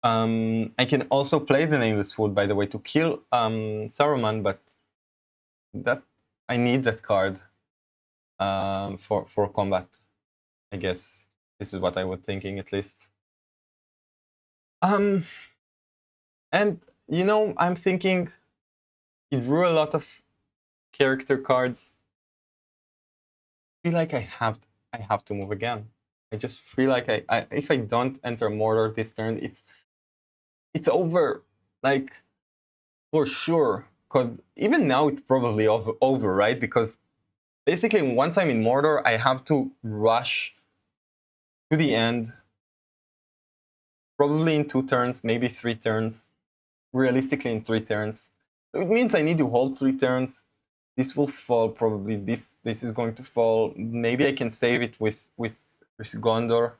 I can also play the Nameless Wood, by the way, to kill Saruman, but that I need that card for combat, I guess. This is what I was thinking, at least. And you know, I'm thinking he drew a lot of character cards. I feel like I have to move again. I just feel like if I don't enter Mordor this turn, it's over, like, for sure. Because even now it's probably over, right? Because basically once I'm in Mordor, I have to rush to the end, probably in 2 turns, maybe 3 turns, realistically in 3 turns. So it means I need to hold 3 turns. This will fall probably. This is going to fall. Maybe I can save it with Gondor.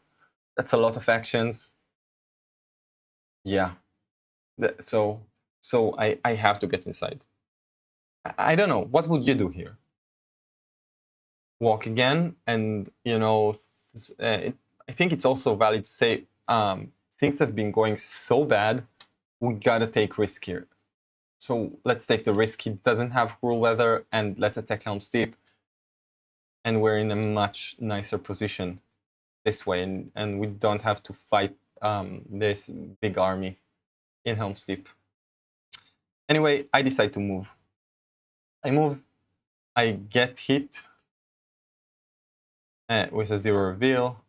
That's a lot of actions. Yeah. So I have to get inside. I don't know. What would you do here? Walk again, and you know, I think it's also valid to say things have been going so bad. We gotta take risk here. So let's take the risk. He doesn't have cruel weather, and let's attack Helm's Deep. And we're in a much nicer position this way, and we don't have to fight this big army in Helm's Deep. Anyway, I decide to move. I move. I get hit with a 0 reveal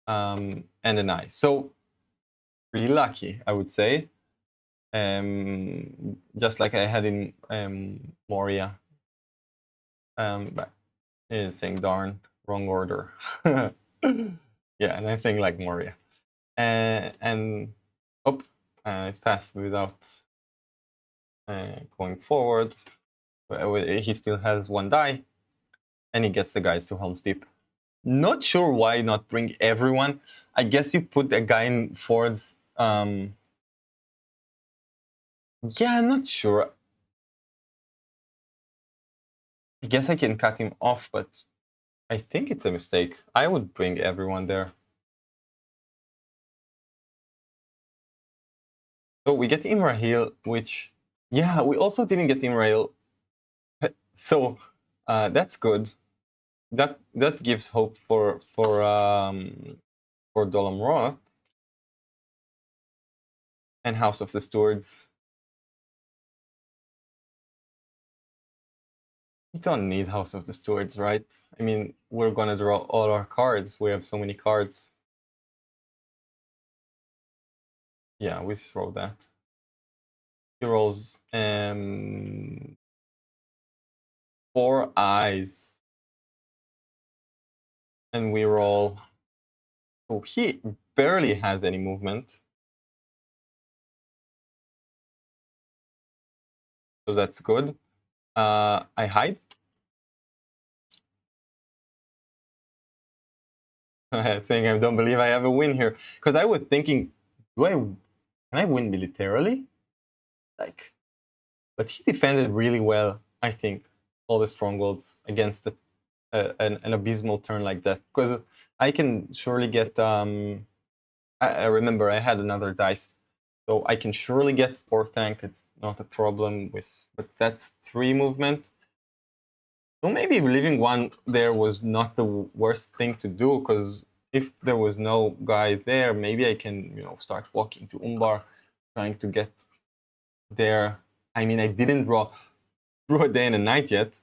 and an eye. So pretty lucky, I would say. Just like I had in Moria. But it is saying darn, wrong order. Yeah, and I'm saying like Moria. And oh, it passed without going forward. He still has 1 die, and he gets the guys to Helm's Deep. Not sure why not bring everyone. I guess you put a guy in Ford's. Yeah, I'm not sure. I guess I can cut him off, but I think it's a mistake. I would bring everyone there. So we get Imrahil, which, yeah, we also didn't get Imrahil. So that's good. That gives hope for Dolam Roth and House of the Stewards. We don't need House of the Stewards, right? I mean, we're gonna draw all our cards. We have so many cards. Yeah, we throw that. He rolls 4 eyes. And we roll. Oh, he barely has any movement. So that's good. I hide. Saying I don't believe I have a win here. Because I was thinking, can I win militarily? Like, but he defended really well, I think, all the strongholds against an abysmal turn like that. Because I can surely get. I remember I had another dice, so I can surely get 4 tank. It's not a problem with, but that's 3 movement. So maybe leaving 1 there was not the worst thing to do, because if there was no guy there, maybe I can, you know, start walking to Umbar, trying to get there. I mean, I didn't draw a day and a night yet,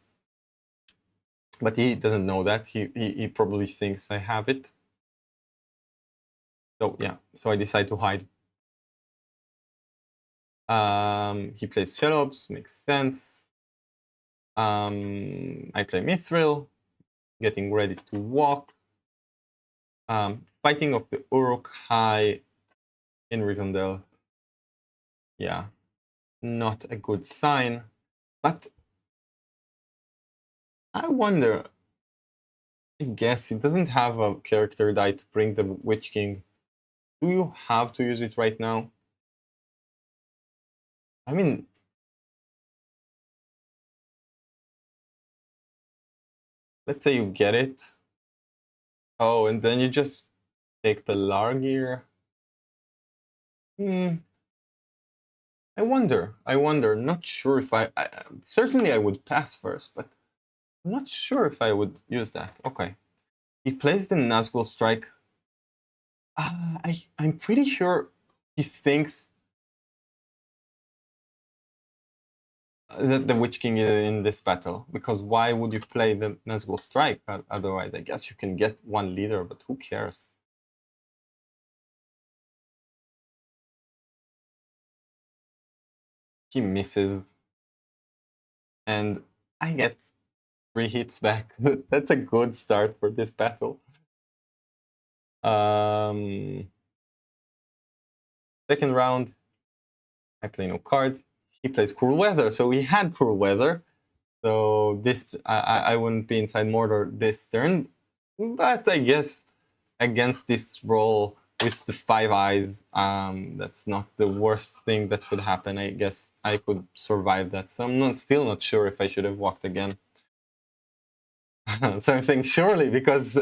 but he doesn't know that. He probably thinks I have it. So yeah, so I decide to hide. He plays Shelops, makes sense. I play Mithril, getting ready to walk. Fighting of the Uruk-hai in Rivendell. Yeah, not a good sign. But I wonder I guess it doesn't have a character die to bring the Witch King. Do you have to use it right now? I mean, let's say you get it. Oh, and then you just take Pelargir. I wonder. Not sure if certainly I would pass first, but I'm not sure if I would use that. Okay. He plays the Nazgul Strike. I'm pretty sure he thinks that the Witch King is in this battle, because why would you play the Nazgul Strike? Otherwise, I guess you can get one leader, but who cares? He misses, and I get 3 hits back. That's a good start for this battle. Second round, I play no card. He plays Cruel Weather, so he had Cruel Weather. So this, I wouldn't be inside Mordor this turn, but I guess against this roll with the 5 eyes, that's not the worst thing that could happen. I guess I could survive that. So I'm still not sure if I should have walked again. So I'm saying surely because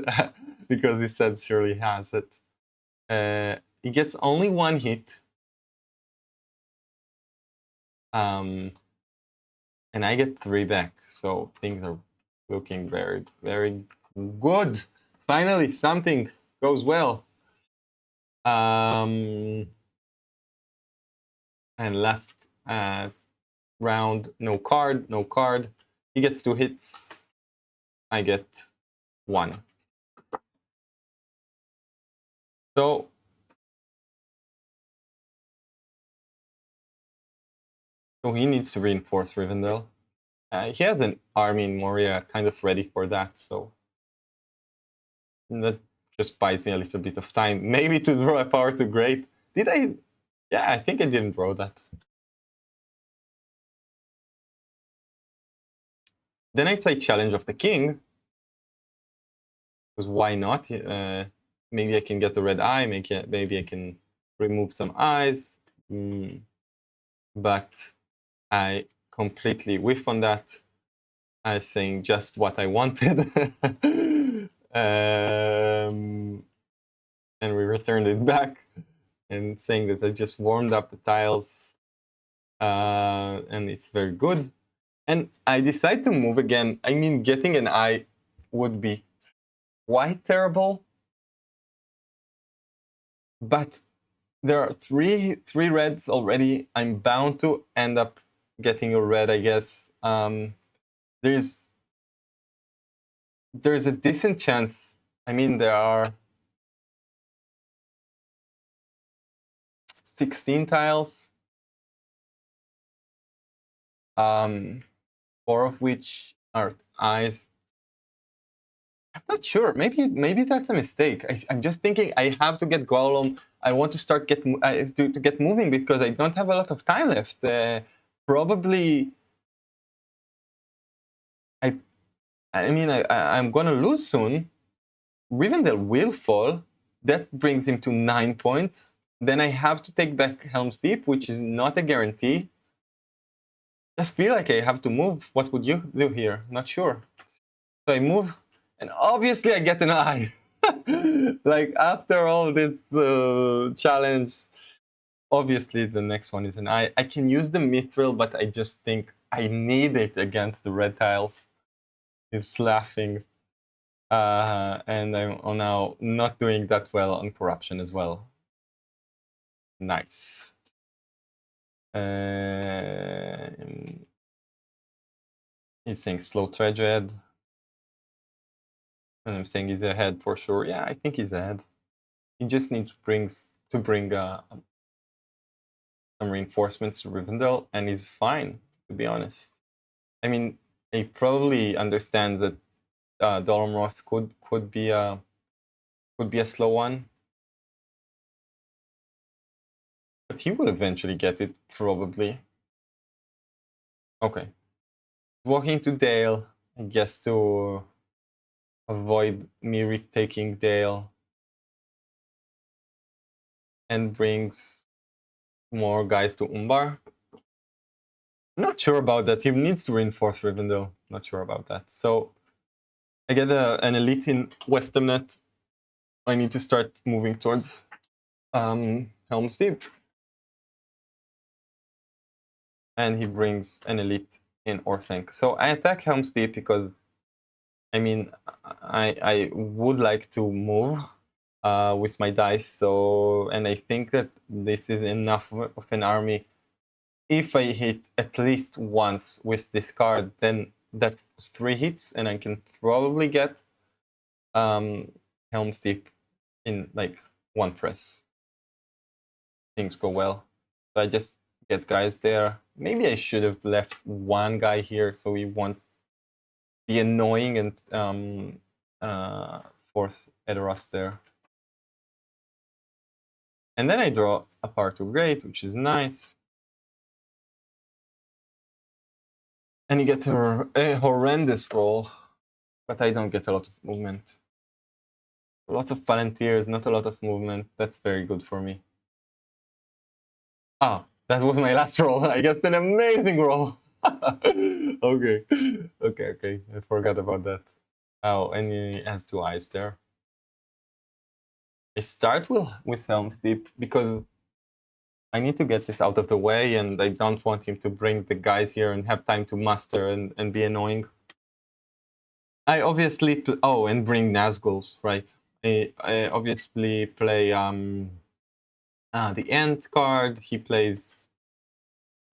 he said surely has it. He gets only 1 hit. And I get 3 back, so things are looking very, very good. Finally, something goes well. And last round, no card. He gets 2 hits. I get 1. So he needs to reinforce Rivendell. He has an army in Moria kind of ready for that, so that just buys me a little bit of time. Maybe to draw a power to great. Did I? Yeah, I think I didn't draw that. Then I play Challenge of the King, because why not? Maybe I can get the red eye, maybe I can remove some eyes. But I completely whiff on that. I saying just what I wanted. And we returned it back and saying that I just warmed up the tiles, and it's very good. And I decide to move again. I mean, getting an eye would be quite terrible, but there are three reds already. I'm bound to end up getting a red, I guess. There's a decent chance. I mean, there are 16 tiles, 4 of which are eyes. I'm not sure. Maybe that's a mistake. I'm just thinking I have to get Golem. I want to start to get moving because I don't have a lot of time left. Probably. I'm gonna lose soon. Rivendell will fall. That brings him to 9 points. Then I have to take back Helm's Deep, which is not a guarantee. Just feel like I have to move. What would you do here? Not sure. So I move, and obviously I get an eye. Like after all this challenge, obviously the next one is an eye. I can use the Mithril, but I just think I need it against the red tiles. He's laughing. And I'm now not doing that well on corruption as well. Nice. He's saying slow Treadred. And I'm saying he's ahead for sure. Yeah, I think he's ahead. He just needs to bring some reinforcements to Rivendell, and he's fine, to be honest. I mean, he probably understands that Dolomroth could be a slow one, but he will eventually get it, probably. Okay. Walking to Dale, I guess to avoid me retaking Dale, and brings more guys to Umbar. Not sure about that. He needs to reinforce Rivendell. Not sure about that. So I get an elite in Westernet. I need to start moving towards Helm's Deep. And he brings an elite in Orthanc. So I attack Helm's Deep because, I mean, I would like to move with my dice. So, and I think that this is enough of an army. If I hit at least once with this card, then that's 3 hits, and I can probably get Helm's Deep in like 1 press. Things go well. So I just get guys there. Maybe I should have left 1 guy here so he won't be annoying and force Edoras there. And then I draw a Power to Great, which is nice. And you get a horrendous roll, but I don't get a lot of movement. Lots of Palantirs, not a lot of movement. That's very good for me. Ah, that was my last roll. I got an amazing roll. Okay. I forgot about that. Oh, and he has 2 eyes there. I start with Helm's Deep because I need to get this out of the way, and I don't want him to bring the guys here and have time to muster and be annoying. I obviously and bring Nazguls, right? I obviously play the Ant card. He plays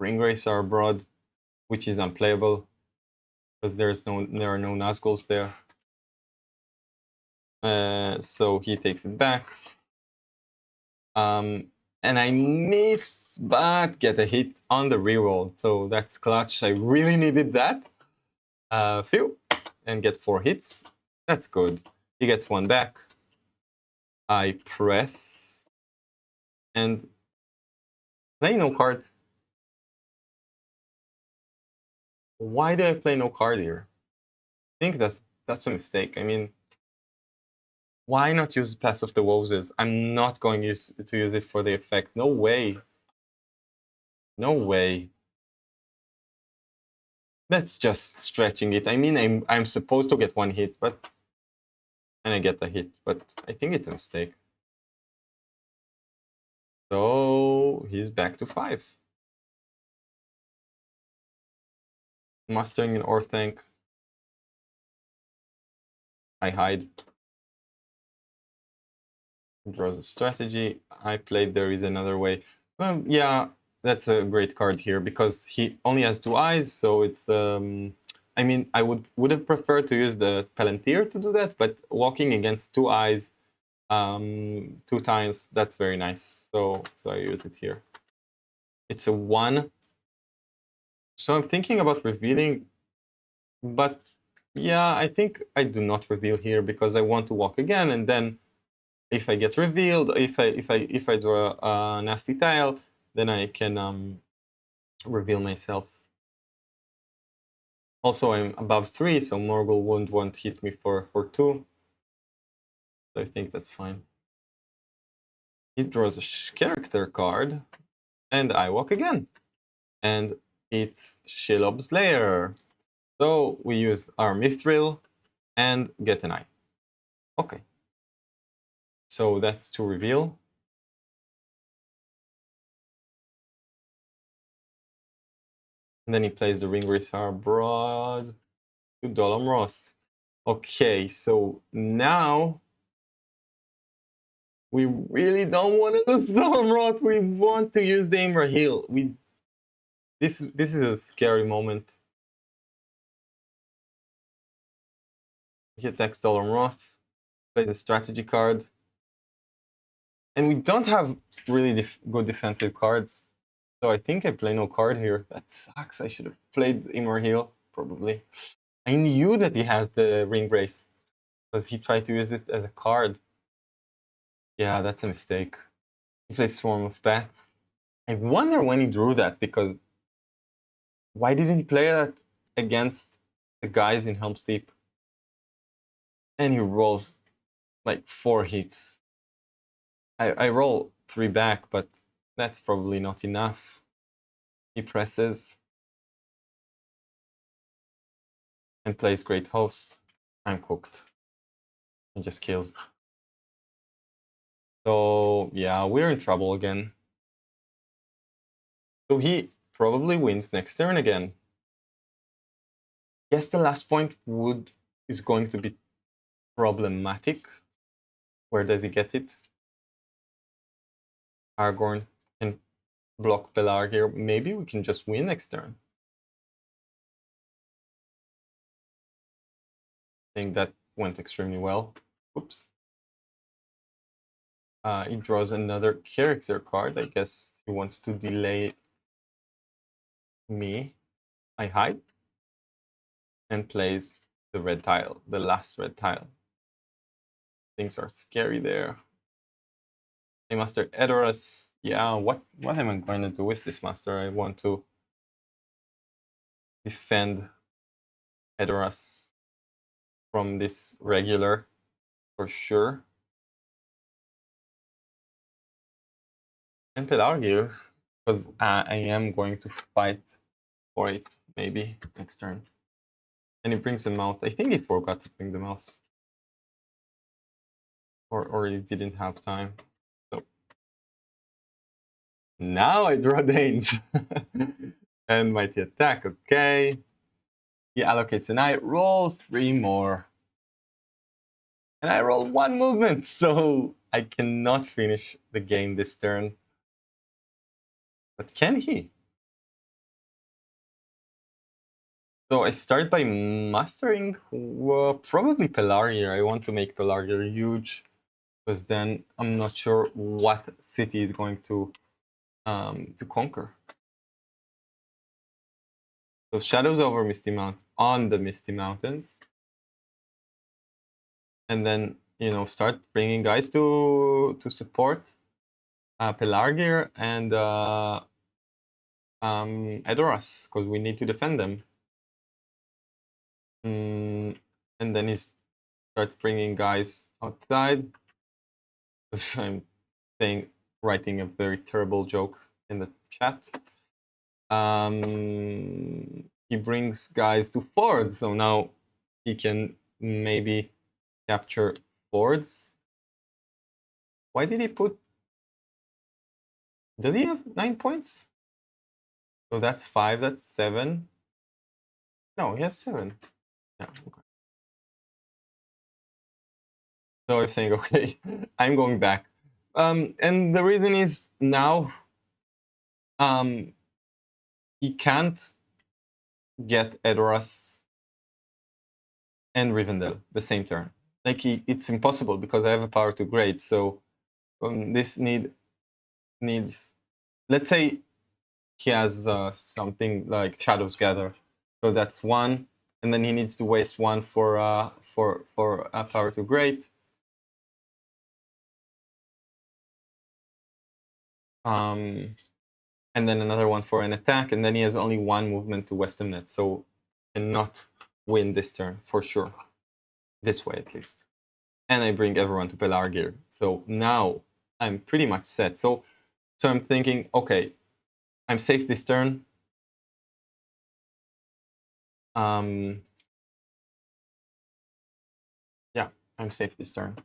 Ringwraiths Abroad, which is unplayable because there are no Nazguls there. So he takes it back. And I miss, but get a hit on the reroll. So that's clutch. I really needed that. Phew. And get 4 hits. That's good. He gets 1 back. I press. And play no card. Why do I play no card here? I think that's a mistake. I mean, why not use Path of the Roses? I'm not going to use it for the effect. No way. No way. That's just stretching it. I mean, I'm supposed to get 1 hit, and I get a hit, but I think it's a mistake. So he's back to 5. Mustering in Orthanc. I hide. Draws a strategy. I played There Is Another Way. Yeah, that's a great card here because he only has 2 eyes, so it's I mean, I would have preferred to use the Palantir to do that, but walking against 2 eyes 2 times, that's very nice. So I use it here. It's a 1. So I'm thinking about revealing, but yeah, I think I do not reveal here because I want to walk again, and then if I get revealed, if I draw a nasty tile, then I can reveal myself. Also, I'm above 3, so Morgul won't hit me for 2. So I think that's fine. He draws a character card, and I walk again. And it's Shelob's Lair. So we use our Mithril and get an eye. Okay. So that's to reveal. And then he plays the Ringwraiths Abroad to Dolam Ross. Okay, so now we really don't want to lose Dolam Ross. We want to use the Imrahil. This is a scary moment. He attacks Dolam Roth, play the strategy card. And we don't have really good defensive cards. So I think I play no card here. That sucks. I should have played Imrahil, probably. I knew that he has the Ringwraiths because he tried to use it as a card. Yeah, that's a mistake. He plays Swarm of Bats. I wonder when he drew that, because why didn't he play that against the guys in Helm's Deep? And he rolls like 4 hits. I roll 3 back, but that's probably not enough. He presses and plays Great Host. I'm cooked. He just kills. So yeah, we're in trouble again. So he probably wins next turn again. Guess the last point is going to be problematic. Where does he get it? Aragorn can block Pelargir. Maybe we can just win next turn. I think that went extremely well. Oops. He draws another character card. I guess he wants to delay me. I hide and plays the red tile, the last red tile. Things are scary there. I master Edoras. Yeah, what am I going to do with this master? I want to defend Edoras from this regular for sure. And Pelargir, because I am going to fight for it maybe next turn. And he brings the mouse. I think he forgot to bring the mouse. Or he didn't have time. So now I draw Danes. And mighty attack, okay. He allocates an eye, rolls 3 more. And I roll 1 movement, so I cannot finish the game this turn. But can he? So I start by mastering probably Pelargir. I want to make Pelargir huge, because then I'm not sure what city is going to conquer. So Shadows over Misty Mountain on the Misty Mountains, and then start bringing guys to support Pelargir and Edoras, because we need to defend them. And then he starts bringing guys outside. I'm writing a very terrible joke in the chat. He brings guys to fords, so now he can maybe capture fords. Why did he put? Does he have 9 points? So that's 5. That's 7. No, he has 7. Yeah. Okay. So I'm saying, okay, I'm going back. And the reason is now he can't get Edoras and Rivendell the same turn. Like it's impossible because I have a power to grade. So this needs. Let's say he has something like Shadows Gather, so that's 1, and then he needs to waste 1 for a power to grade. And then another 1 for an attack, and then he has only 1 movement to Western Net, so cannot win this turn for sure. This way at least. And I bring everyone to Pelargir. So now I'm pretty much set. So I'm thinking, okay, I'm safe this turn. Yeah, I'm safe this turn.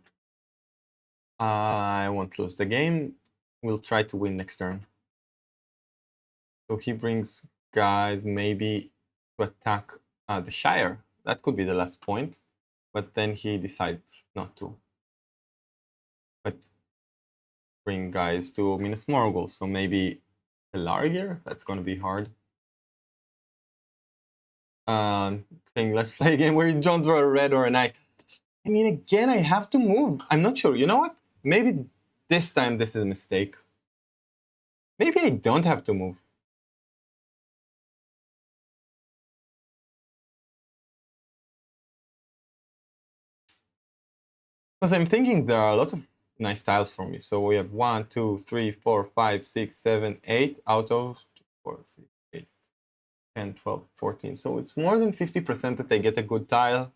I won't lose the game. We'll try to win next turn. So he brings guys maybe to attack the Shire. That could be the last point. But then he decides not to. But bring guys to Minas Morgul. So maybe Pelargir? That's going to be hard. Saying let's play a game where you don't draw a red or an eye. I mean, again, I have to move. I'm not sure. You know what? Maybe this time this is a mistake. Maybe I don't have to move. Because I'm thinking there are a lot of nice tiles for me. So we have 1, 2, 3, 4, 5, 6, 7, 8 out of 4, 6, 8, 10, 12, 14. So it's more than 50% that I get a good tile.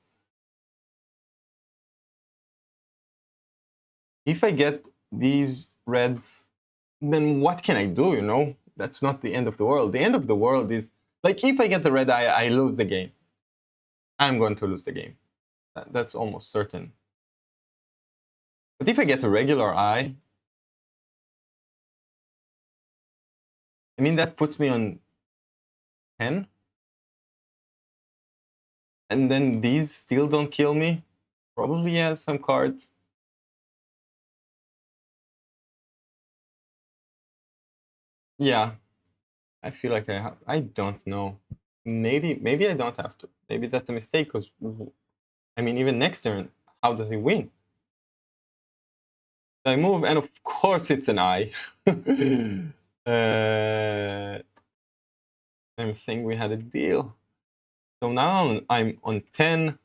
if I get these reds, then what can I do, you know? That's not the end of the world. The end of the world is, like, if I get the red eye, I lose the game. I'm going to lose the game. That's almost certain. But if I get a regular eye, I mean, that puts me on 10. And then these still don't kill me. Probably has some cards. Yeah, I feel like I have. I don't know. Maybe I don't have to. Maybe that's a mistake. Because I mean, even next turn, how does he win? I move, and of course it's an eye. I'm saying we had a deal. So now I'm on 10.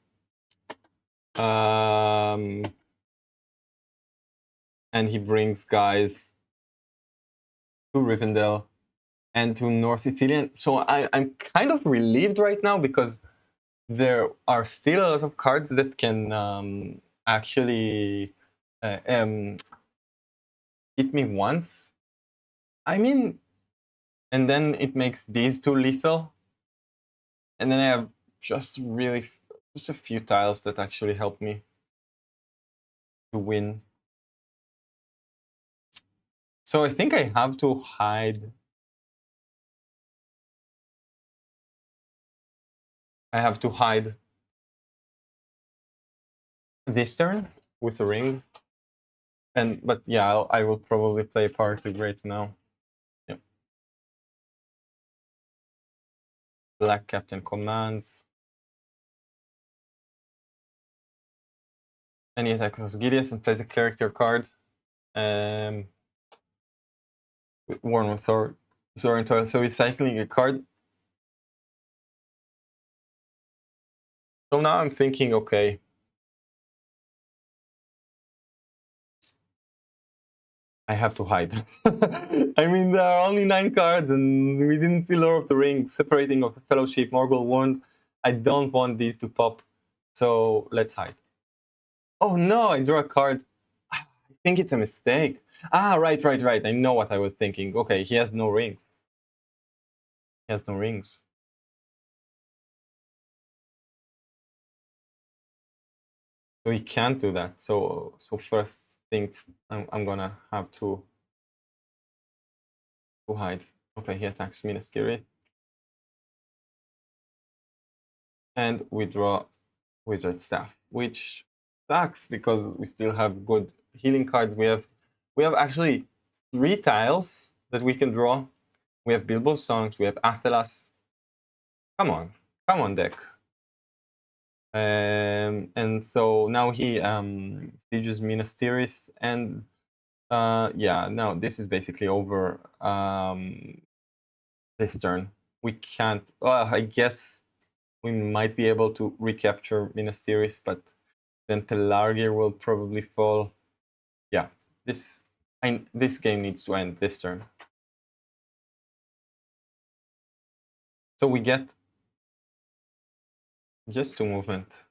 And he brings guys to Rivendell and to North Ithilien. So I'm kind of relieved right now because there are still a lot of cards that can actually hit me once. I mean, and then it makes these two lethal. And then I have just a few tiles that actually help me to win. So I think I have to hide. I have to hide this turn with a ring. But yeah, I will probably play Party right now. Yep. Black Captain commands. And he attacks Osgiliath and plays a character card. Warren with Zoran Toil. So he's cycling a card. So now I'm thinking, okay. I have to hide. I mean, there are only 9 cards, and we didn't see Lord of the Ring, Separating of the Fellowship, Morgul Wound. I don't want these to pop, so let's hide. Oh no, I drew a card. I think it's a mistake. Ah, right. I know what I was thinking. Okay, he has no rings. He has no rings. So he can't do that. So first thing, I'm gonna have to hide. Okay, he attacks Minas Tirith. And we draw Wizard Staff, which sucks because we still have good healing cards. We have actually 3 tiles that we can draw. We have Bilbo's Songs, we have Athelas. Come on, deck. And so now he sieges Minas Tirith, and yeah, now this is basically over this turn. We can't. I guess we might be able to recapture Minas Tirith, but then Pelargir will probably fall. Yeah, this game needs to end this turn. So we get just 2 movement.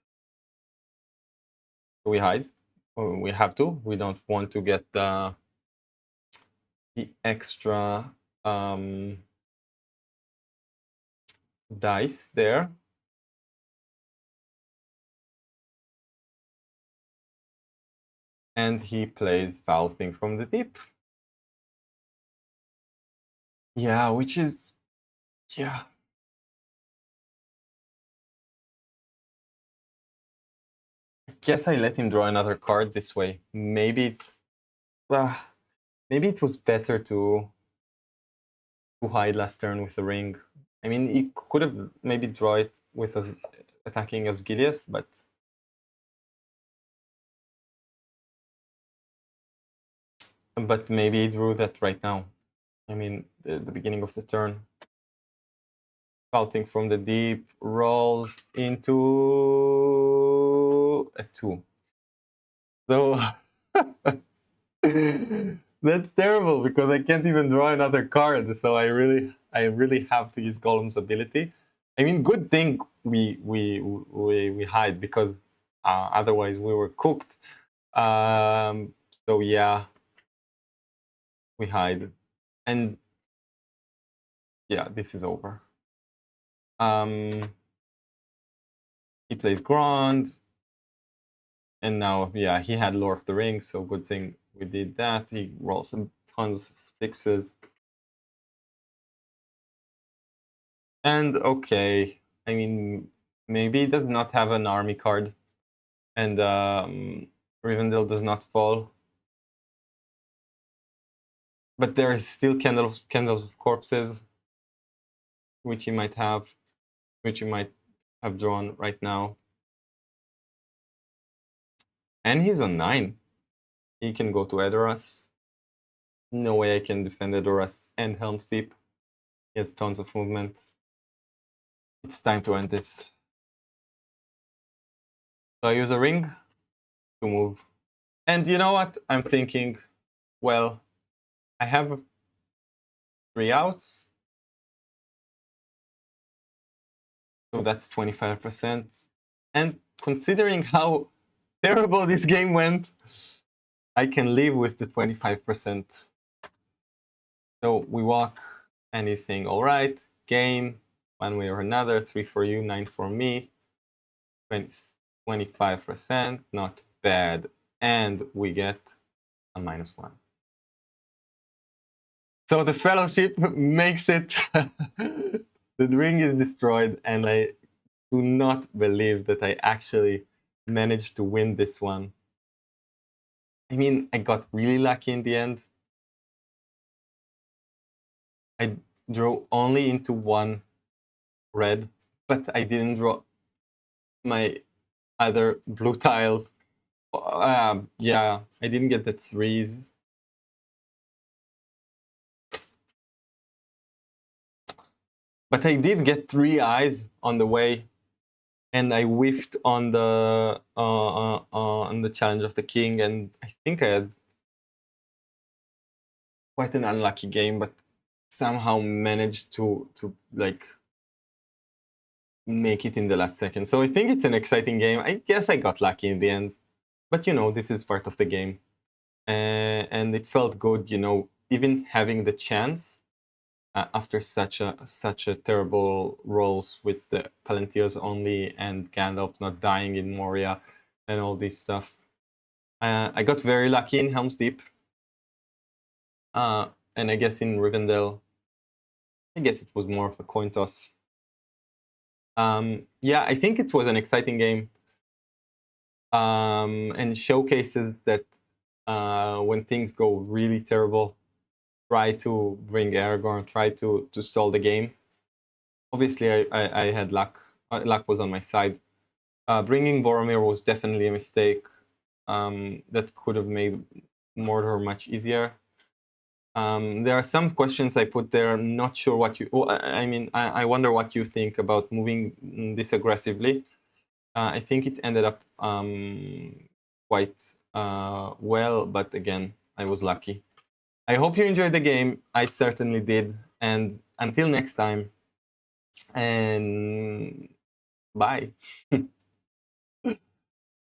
We hide. We have to. We don't want to get the extra dice there. And he plays Foul Thing from the Deep. Yeah, which is, yeah. I guess I let him draw another card this way. Maybe it's, maybe it was better to hide last turn with the ring. I mean, he could have maybe draw it with us attacking Osgiliath, but maybe he drew that right now. I mean, the beginning of the turn. Foul Thing from the Deep rolls into a 2. So that's terrible because I can't even draw another card. So I really have to use Golem's ability. I mean, good thing we hide because otherwise we were cooked. So yeah, we hide. And yeah, this is over. He plays Grand. And now, yeah, he had Lord of the Rings, so good thing we did that. He rolls some tons of sixes. And okay, I mean, maybe he does not have an army card. And Rivendell does not fall. But there is still Candles of Corpses, which he might have drawn right now. And he's on 9. He can go to Edoras. No way I can defend Edoras and Helm's Deep. He has tons of movement. It's time to end this. So I use a ring to move. And you know what? I'm thinking, well, I have 3 outs. So that's 25%. And considering how terrible this game went, I can live with the 25%. So we walk, and he's saying, all right, game, one way or another, 3 for you, 9 for me, 25%, not bad. And we get a -1. So the fellowship makes it. The ring is destroyed, and I do not believe that I actually managed to win this one. I mean, I got really lucky in the end. I drew only into 1 red, but I didn't draw my other blue tiles. Yeah, I didn't get the 3s. But I did get 3 eyes on the way, and I whiffed on the challenge of the king, and I think I had quite an unlucky game, but somehow managed to like make it in the last second. So I think it's an exciting game. I guess I got lucky in the end, but you know, this is part of the game, and it felt good, you know, even having the chance after such a terrible rolls with the Palantirs only and Gandalf not dying in Moria and all this stuff. I got very lucky in Helm's Deep, and I guess in Rivendell, I guess it was more of a coin toss. Yeah, I think it was an exciting game, and showcases that when things go really terrible, try to bring Aragorn, try to stall the game. Obviously, I had luck. Luck was on my side. Bringing Boromir was definitely a mistake that could have made Mordor much easier. There are some questions I put there. I'm not sure what you. Well, I mean, I wonder what you think about moving this aggressively. I think it ended up quite well, but again, I was lucky. I hope you enjoyed the game. I certainly did. And until next time, and bye.